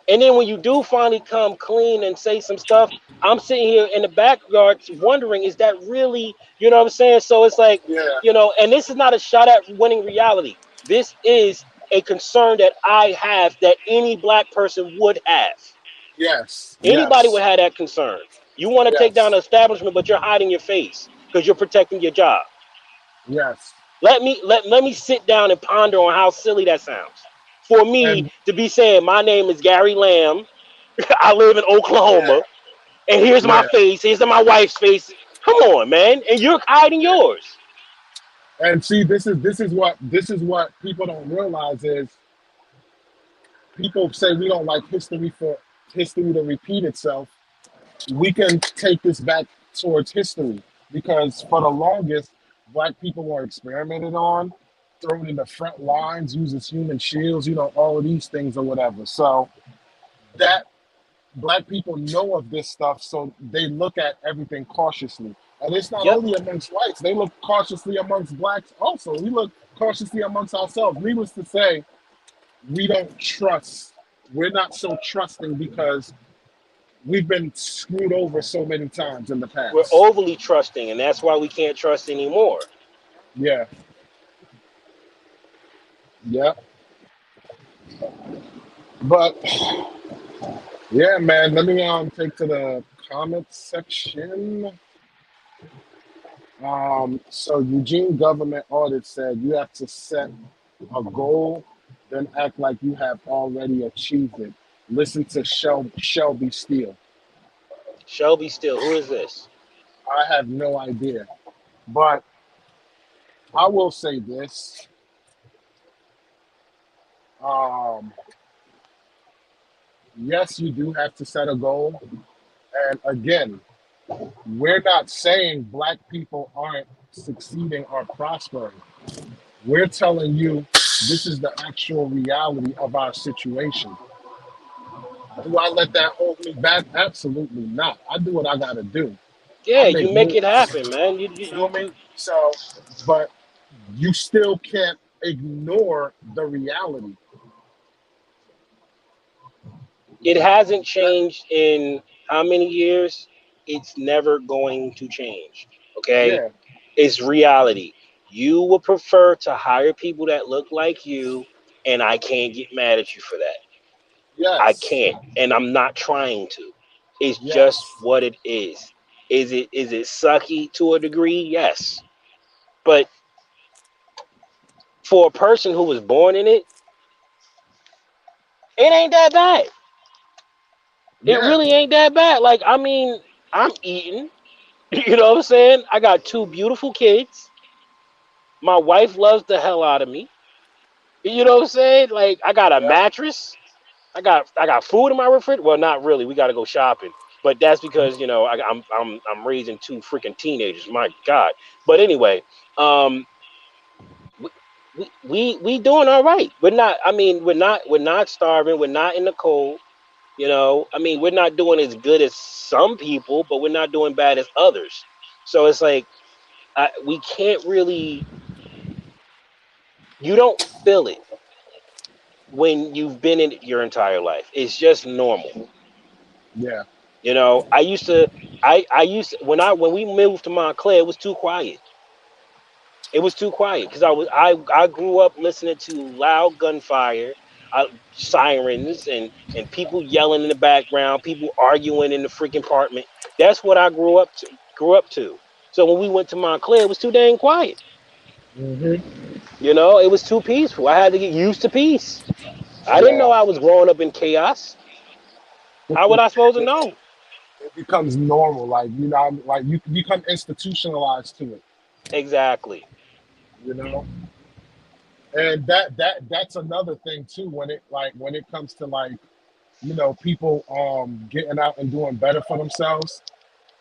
And then when you do finally come clean and say some stuff, I'm sitting here in the backyard wondering, is that really, you know what I'm saying? So it's like, Yeah. and this is not a shot at winning reality. This is a concern that I have that any black person would have. Yes. Anybody would Yes. have that concern. You want to take down the Yes. establishment, but you're hiding your face because you're protecting your job. Yes. Let me sit down and ponder on how silly that sounds. For me And to be saying my name is Gary Lamb, I live in yeah. Oklahoma, and here's my Yeah. face, here's my wife's face. Come on, man, and you're hiding yours. And see, this is what people don't realize is people say we don't like history for history to repeat itself. We can take this back towards history because for the longest, black people were experimented on, thrown in the front lines, used as human shields, all of these things or whatever. So that black people know of this stuff, so they look at everything cautiously. And it's not Yep. only amongst whites, they look cautiously amongst blacks also. We look cautiously amongst ourselves. Needless to say, we don't trust. We're not so trusting because we've been screwed over so many times in the We're past. overly trusting, and that's why we can't trust anymore. Yeah, yeah. But yeah, man, let me take to the comments section. So Eugene government audit said you have to set a goal, then act like you have already achieved it. Listen to Shelby Steele. Shelby Still, who is this? I have no idea, but I will say this. Um, yes, you do have to set a goal. And again, we're not saying black people aren't succeeding or prospering. We're telling you this is the actual reality of our situation. Do I let that hold me back? Absolutely not. I do what I got to do. I Yeah, make you make it moves. happen, man. You, You you, feel you, me? you So, but you still can't ignore the reality. it hasn't changed in how many years? It's never going to change. Okay? Yeah. It's reality. You would prefer to hire people that look like you, and I can't get mad at you for that. I Yes. can't, and I'm not trying to. It's just Yes. what it is. Is it sucky to a degree? Yes. But for a person who was born in it, it ain't that bad. It Yeah. really ain't that bad. Like, I mean, I'm eating. You know what I'm saying? I got two beautiful kids. My wife loves the hell out of me. You know what I'm saying? Like, I got a Yeah. mattress. I got food in my refrigerator. Well, not really. We got to go shopping, but that's because I'm raising two freaking teenagers. My God. But anyway, um, we we doing all right. We're not. I mean, we're not starving. We're not in the cold. I mean, we're not doing as good as some people, but we're not doing bad as others. So it's like we can't really. You don't feel it when you've been in it your entire life. It's just normal. Yeah. When we moved to Montclair, it was too quiet. It was too quiet because I grew up listening to loud gunfire. sirens and people yelling in the background, people arguing in the freaking apartment. That's what I grew up to. So when we went to Montclair, it was too dang quiet. Hmm. It was too peaceful. I had to get used to peace. I didn't know Yeah. I was growing up in chaos. How would I supposed to know? It becomes normal. Like, like you become institutionalized to it, Exactly. you know? And that's another thing too, when it comes to like, people getting out and doing better for themselves.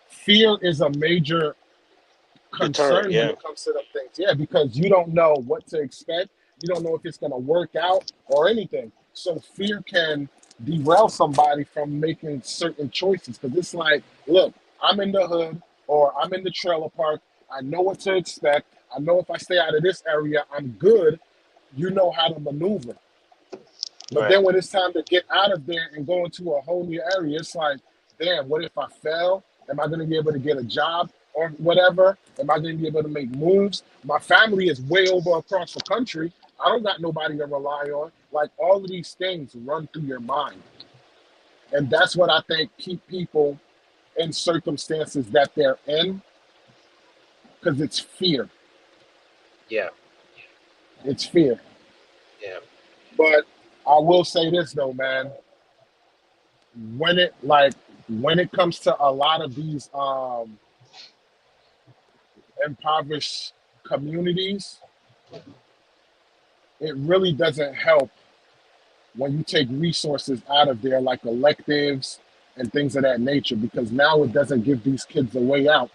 Fear is a major Deterrent, concern when yeah. it comes to them things. Yeah, because you don't know what to expect. You don't know if it's gonna work out or anything. So fear can derail somebody from making certain choices. Because it's like, look, I'm in the hood or I'm in the trailer park. I know what to expect. I know if I stay out of this area, I'm good. You know how to maneuver. But Right. then when it's time to get out of there and go into a whole new area, it's like, damn, what if I fail? Am I going to be able to get a job or whatever? Am I going to be able to make moves? My family is way over across the country. I don't got nobody to rely on. Like all of these things run through your mind. And that's what I think keep people in circumstances that they're in because it's fear. Yeah. It's fear. Yeah. But I will say this though, man. When it like when it comes to a lot of these impoverished communities, it really doesn't help when you take resources out of there like electives and things of that nature because now it doesn't give these kids a way out.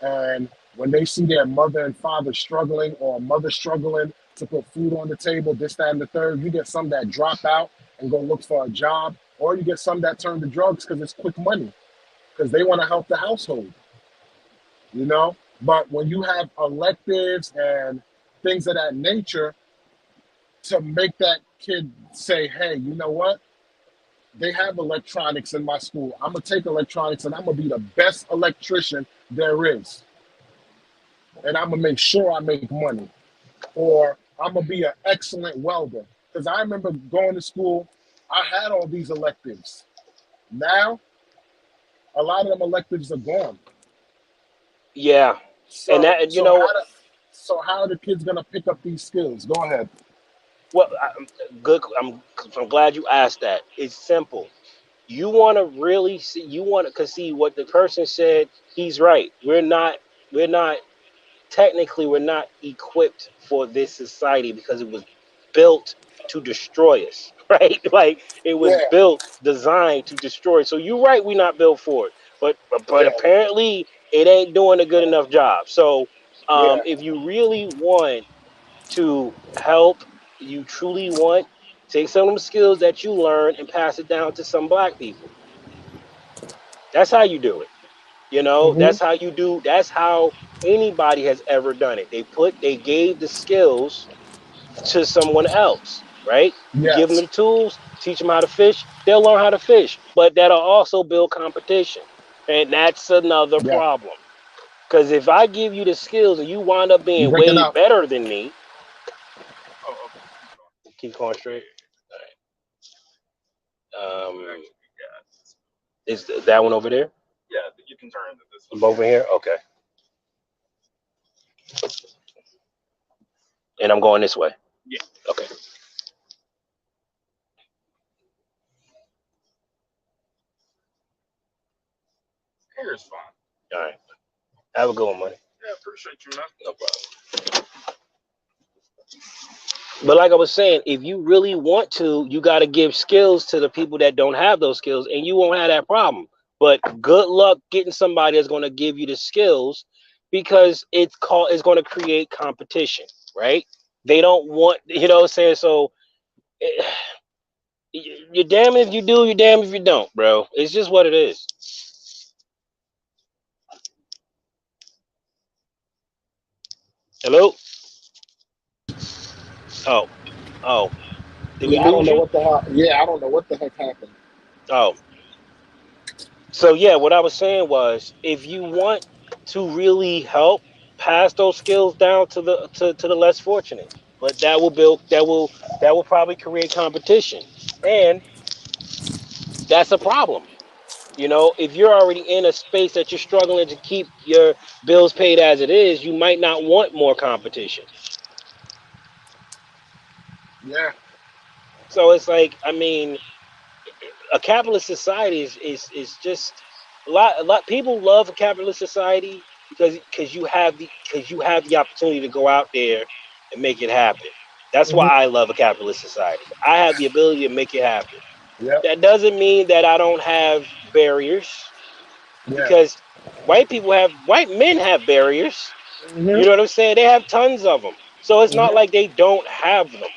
And when they see their mother and father struggling or a mother struggling to put food on the table, this, that, and the third, you get some that drop out and go look for a job, or you get some that turn to drugs because it's quick money, because they want to help the household, you know? But when you have electives and things of that nature to make that kid say, hey, you know what? They have electronics in my school. I'm going to take electronics and I'm going to be the best electrician there is. And I'm going to make sure I make money. Or I'm going to be an excellent welder. Because I remember going to school, I had all these electives. Now, a lot of them electives are gone. Yeah. And So that, so how do, so how are the kids gonna pick up these skills? Go ahead. well, good. I'm glad you asked that. It's simple. You want to really see, you want to see what the person said. He's right. We're not technically, we're not equipped for this society because it was built to destroy us, right? Like it was Yeah, built, designed to destroy. So you're right, we're not built for it. But yeah, apparently it ain't doing a good enough job. So yeah. if you really want to help, you truly want, take some of the skills that you learn and pass it down to some black people. That's how you do it. Hmm. That's how you do. That's how anybody has ever done it. They gave the skills to someone else, right? You give them Yes. the tools, teach them how to fish, they'll learn how to fish. But that'll also build competition. And that's another Yeah. problem. Because if I give you the skills and you wind up You being breaking way up. better than me, keep going straight. Is that one over there? I'm over here? Okay. And I'm going this way. Okay. All right. Have a good one, money. No problem. But like I was saying, if you really want to, you got to give skills to the people that don't have those skills, and you won't have that problem. But good luck getting somebody that's going to give you the skills, because it's going to create competition, right? They don't want, what I'm saying. So eh, you're damn if you do, you're damn if you don't, bro. It's just what it is. Hello. Oh, oh. Did we Yeah, I don't lose know you? what the hell. Yeah, I don't know what the heck happened. Oh. So yeah, what I was saying was, if you want to really help, pass those skills down to the less fortunate. but that will probably create competition, and that's a problem. If you're already in a space that you're struggling to keep your bills paid as it is, you might not want more competition. Yeah. So it's like, I mean, a capitalist society is just a lot. People love a capitalist society because you have the opportunity to go out there and make it happen. That's why Hmm. I love a capitalist society. I have the ability to make it happen. Yep. That doesn't mean that I don't have barriers, Yeah. because white men have barriers. Hmm. You know what I'm saying? They have tons of them. So it's not Hmm. like they don't have them.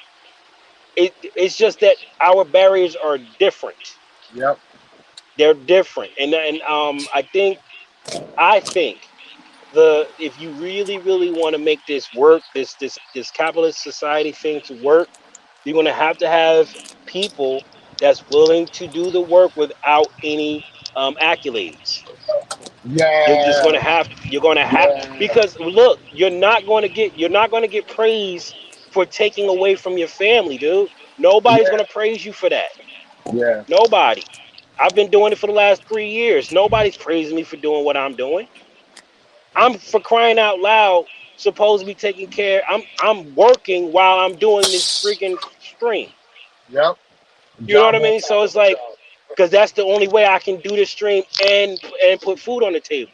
It's just that our barriers are different. Yep. They're different, and I think the if you really want to make this work, this capitalist society thing to work, you're going to have people that's willing to do the work without any accolades. Yeah. You're going to have, Yeah. because look, you're not going to get praise for taking away from your family, dude. Nobody's Yeah. going to praise you for that. Yeah. Nobody. I've been doing it for the last 3 years. Nobody's praising me for doing what I'm doing. I'm, for crying out loud, supposed to be taking care. I'm working while I'm doing this freaking stream. Yep. You know what Job I on mean? So top of it's a like, job. because that's the only way I can do this stream and put food on the table.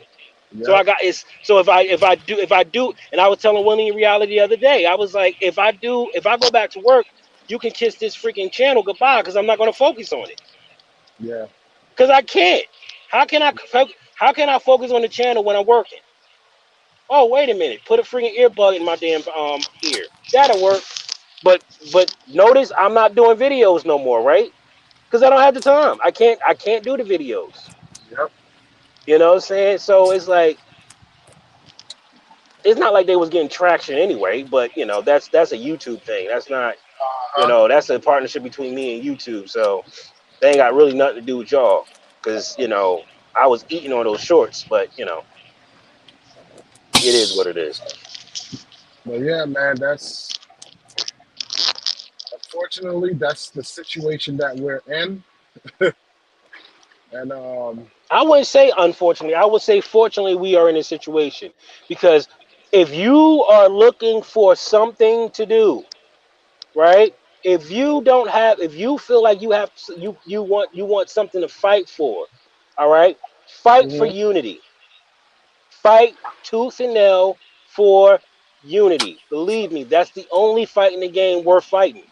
So Yep. I got it's so if I do, and I was telling Willie in reality the other day, I was like, if I go back to work, you can kiss this freaking channel goodbye, because I'm not going to focus on it, Yeah. because I can't. How can I focus on the channel when I'm working? Oh, wait a minute, put a freaking earbud in my damn ear. That'll work. But notice I'm not doing videos no more, right? Because I don't have the time. I can't do the videos. Yep. You know what I'm saying? So it's not like they was getting traction anyway, but that's a YouTube thing. That's not, Uh-huh. that's a partnership between me and YouTube. So they ain't got really nothing to do with y'all, because I was eating on those shorts, but it is what it is. But yeah, man, that's unfortunately that's the situation that we're in. And I wouldn't say unfortunately. I would say fortunately we are in a situation, because if you are looking for something to do, right? If you feel like you want something to fight for, all right? Fight for mhm, unity. Fight tooth and nail for unity. Believe me, that's the only fight in the game worth fighting.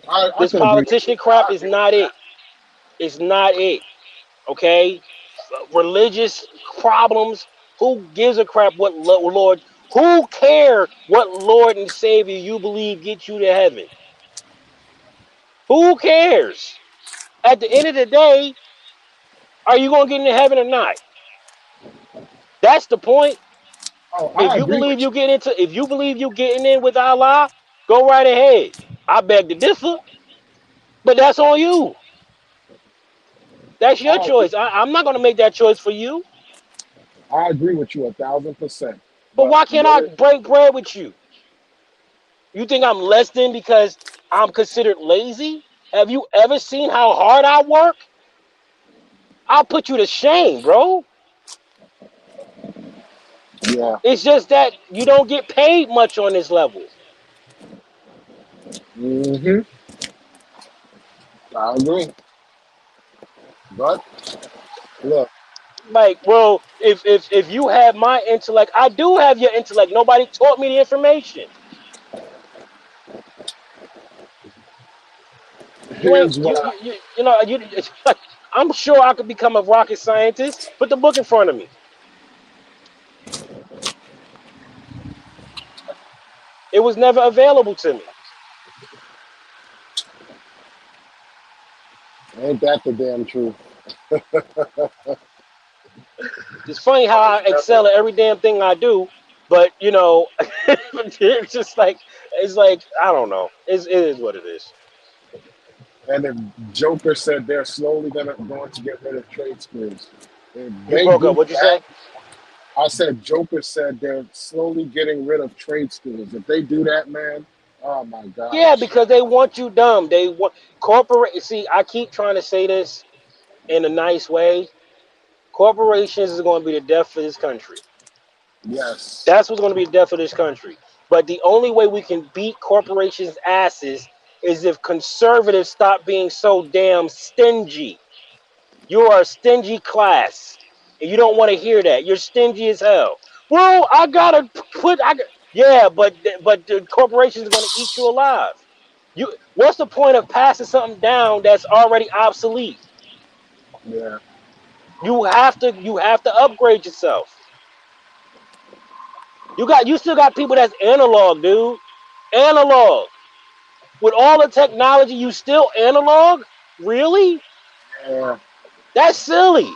I This can agree with you. politician crap I is agree with not it. that. It's not it. Okay? Religious problems. Who gives a crap what Lord? Who care what Lord and Savior you believe get you to heaven? Who cares? At the end of the day, are you going to get into heaven or not? That's the point. Oh, If I you agree believe with you you. get into, if you believe you getting in with Allah, go right ahead. I beg to differ, but that's on you. That's your I agree. choice. I'm not going to make that choice for you. I agree with you 1,000%. But But why can't what I it break bread with you? You think I'm less than because I'm considered lazy? Have you ever seen how hard I work? I'll put you to shame, bro. yeah. It's just that you don't get paid much on this level. Hmm. I agree. But look, Like, well, if you have my intellect, I do have your intellect. Nobody taught me the information. You ain't here's what I you know you. I'm sure I could become a rocket scientist. Put the book in front of me. It was never available to me. ain't that the damn truth. It's funny how I excel at every damn thing I do, but it's just like I don't know. It is what it is. And the Joker said they're slowly going to get rid of trade schools. If You they broke do up. What'd you that, say? I said Joker said they're slowly getting rid of trade schools. If they do that, man, oh my Yeah, gosh. because they want you dumb. They want corporate. See, I keep trying to say this in a nice way. Corporations is going to be the death of this country. Yes. That's what's going to be the death of this country. But the only way we can beat corporations' asses is if conservatives stop being so damn stingy. You are a stingy class, and you don't want to hear that. You're stingy as hell. Well, I gotta put. Yeah, but the corporations are gonna eat you alive. What's the point of passing something down that's already obsolete? Yeah. You have to upgrade yourself. You still got people that's analog, dude. Analog. With all the technology, you still analog? Really? Yeah. That's silly.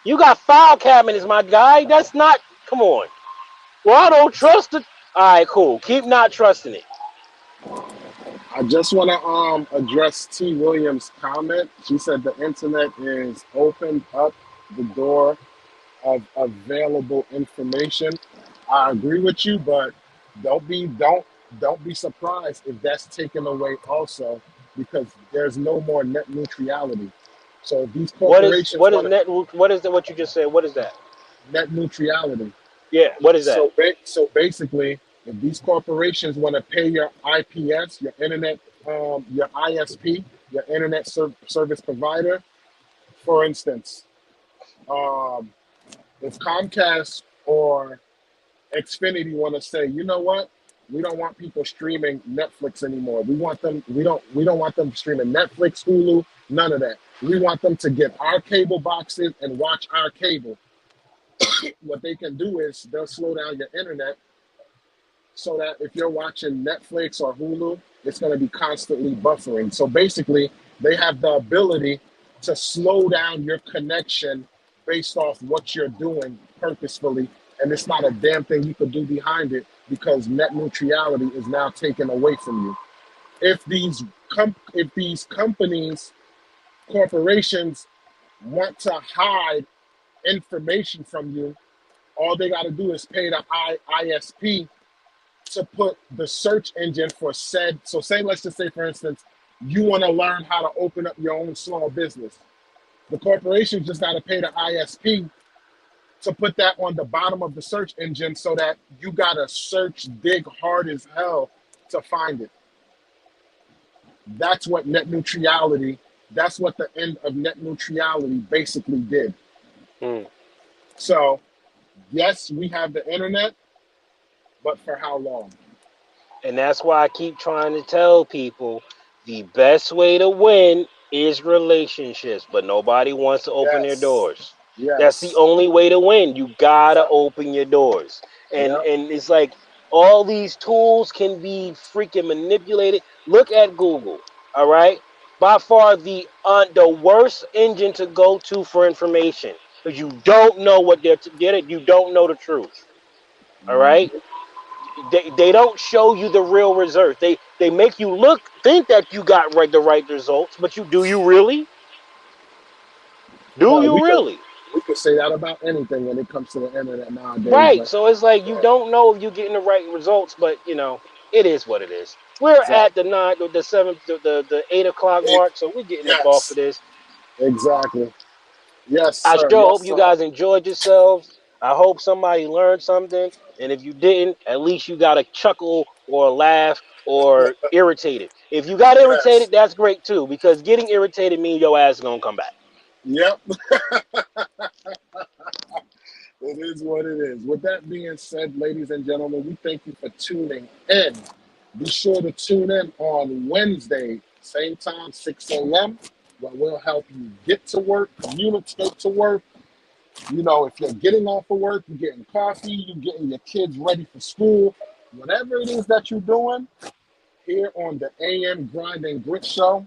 You got file cabinets, my guy. That's not. Come on. Well, I don't trust it. All right, cool. Keep not trusting it. I just want to address T. Williams' comment. She said the internet is opened up the door of available information. I agree with you, but don't be surprised if that's taken away also, because there's no more net neutrality. So if these What is corporations what is want net? What is that? What you just said? What is that? net neutrality, Yeah. What is that? so basically, if these corporations want to pay your IPS, your internet, your ISP, your internet service provider, for instance, um, if Comcast or Xfinity want to say, you know what, we don't want people streaming Netflix anymore. We don't want them streaming Netflix, Hulu, none of that. We want them to get our cable boxes and watch our cable. What they can do is they'll slow down your internet so that if you're watching Netflix or Hulu, it's going to be constantly buffering. So basically, they have the ability to slow down your connection based off what you're doing purposefully. And it's not a damn thing you could do behind it, because net neutrality is now taken away from you. If these companies, corporations want to hide information from you, all they got to do is pay the ISP to put the search engine for said. So say, let's just say, for instance, you want to learn how to open up your own small business. The corporation just got to pay the ISP to put that on the bottom of the search engine, so that you got to search, dig hard as hell to find it. That's what net neutrality, that's what the end of net neutrality basically did. Hmm. So, yes, we have the internet, but for how long? And that's why I keep trying to tell people the best way to win is relationships, but nobody wants to open their Yes, doors. That's the yes, only way to win. You gotta yep, open your doors. And yep, and it's like all these tools can be freaking manipulated. Look at Google. All right. By far the worst engine to go to for information, because you don't know what they're to get it. You don't know the truth. All right. They don't show you the real results. They make you think that you got the right results, but you really? Do hell, we you could really? we could say that about anything when it comes to the internet nowadays. Right. But So it's like you yeah, don't know if you're getting the right results, but it is what it is. We're at exactly. the nine, the seven, the 8 o'clock It, mark, so we're getting up off of yes, this. exactly. Yes, I sir. sure Yes, hope you sir. guys enjoyed yourselves. I hope somebody learned something. And if you didn't, at least you got a chuckle or a laugh or irritated. If you got Yes. irritated, that's great too, because getting irritated means your ass is going to come back. Yep. It is what it is. With that being said, ladies and gentlemen, we thank you for tuning in. Be sure to tune in on Wednesday, same time, 6 a.m., where we'll help you get to work, communicate to work. If you're getting off of work, you're getting coffee, you're getting your kids ready for school, whatever it is that you're doing, here on the AM Grind and Grit Show,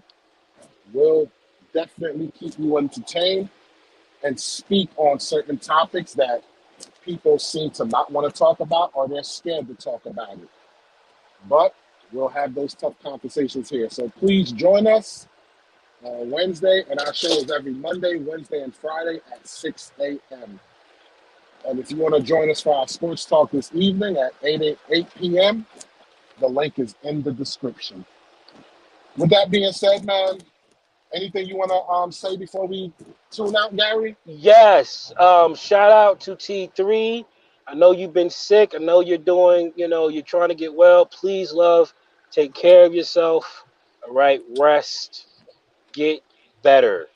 we'll definitely keep you entertained and speak on certain topics that people seem to not want to talk about, or they're scared to talk about it. But we'll have those tough conversations here. So please join us. Wednesday, and our show is every Monday, Wednesday, and Friday at 6 a.m. And if you want to join us for our sports talk this evening at 8 p.m., the link is in the description. With that being said, man, anything you want to say before we tune out, Gary? Yes. Shout out to T3. I know you've been sick. I know you're doing, you're trying to get well. Please, love, take care of yourself. All right. Rest. Get better.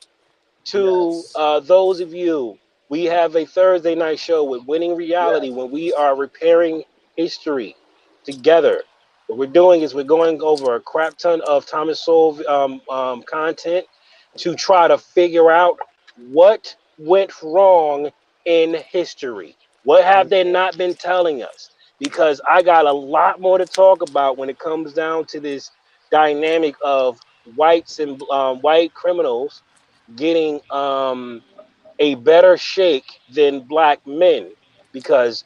To Yes. those of you, we have a Thursday night show with Winning Yes. Reality when we are repairing history together. What we're doing is we're going over a crap ton of Thomas Sowell content to try to figure out what went wrong in history. What have they not been telling us? Because I got a lot more to talk about when it comes down to this dynamic of whites and white criminals getting a better shake than black men, because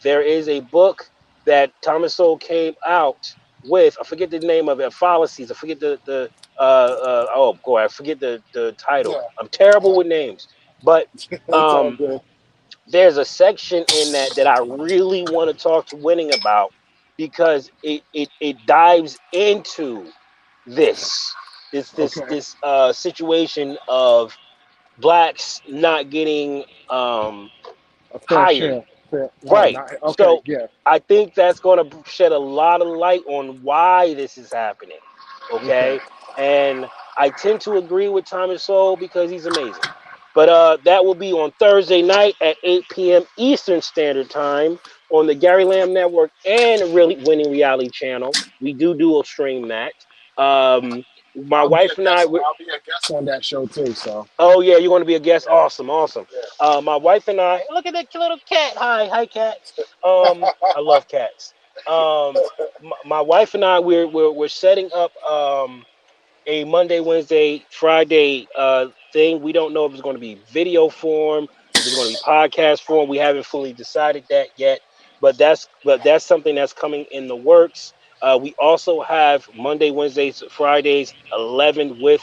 there is a book that Thomas Sowell came out with. I forget the name of it. Fallacies. I forget the oh boy, I forget the title. Yeah. I'm terrible with names, but It's all um, good. there's a section in that I really want to talk to Winning about, because it dives into this Okay. situation of blacks not getting A fair hired. share. Fair. Oh, Right. not okay. So Yeah. I think that's going to shed a lot of light on why this is happening. Okay. Okay. And I tend to agree with Thomas Sowell because he's amazing. But that will be on Thursday night at 8 p.m. Eastern Standard Time on the Gary Lamb Network and Really Winning Reality Channel. We do a stream that. Um, my I'll be wife a and I, guest. I'll be a guest on that show too. So oh yeah, you want to be a guest? Awesome, awesome. yeah. My wife and I, look at that little cat. Hi, cat. I love cats. My wife and I, we're setting up a Monday, Wednesday, Friday thing. We don't know if it's going to be video form, if it's going to be podcast form. We haven't fully decided that yet, but that's something that's coming in the works. We also have Monday, Wednesdays, Fridays, 11 with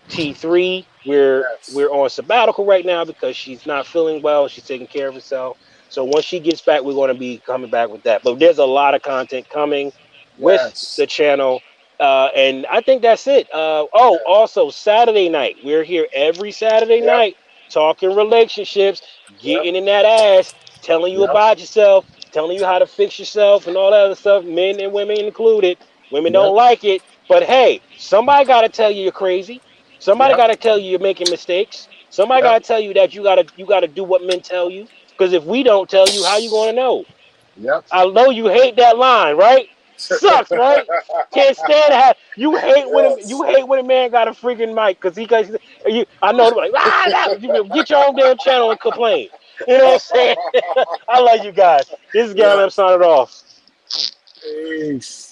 T3. We're Yes. on sabbatical right now because she's not feeling well. She's taking care of herself. So once she gets back, we're going to be coming back with that. But there's a lot of content coming with Yes. the channel. And I think that's it. Oh, Yeah. also Saturday night. We're here every Saturday Yep. night talking relationships, Yep. getting in that ass, telling you Yep. about yourself, telling you how to fix yourself and all that other stuff, men and women included. Women don't Yep. like it, but hey, somebody got to tell you you're crazy. Somebody Yep. got to tell you you're making mistakes. Somebody got Yep. to tell you that you got to do what men tell you. Because if we don't tell you, how you going to know? Yep. I know you hate that line, right? Sucks, right? Can't stand it. You hate when Yes. a man got a freaking mic because he got you. I know they're like you get your own damn channel and complain. You know what I'm saying? I love you guys. This is Gary. I'm Yes. signing off. Peace.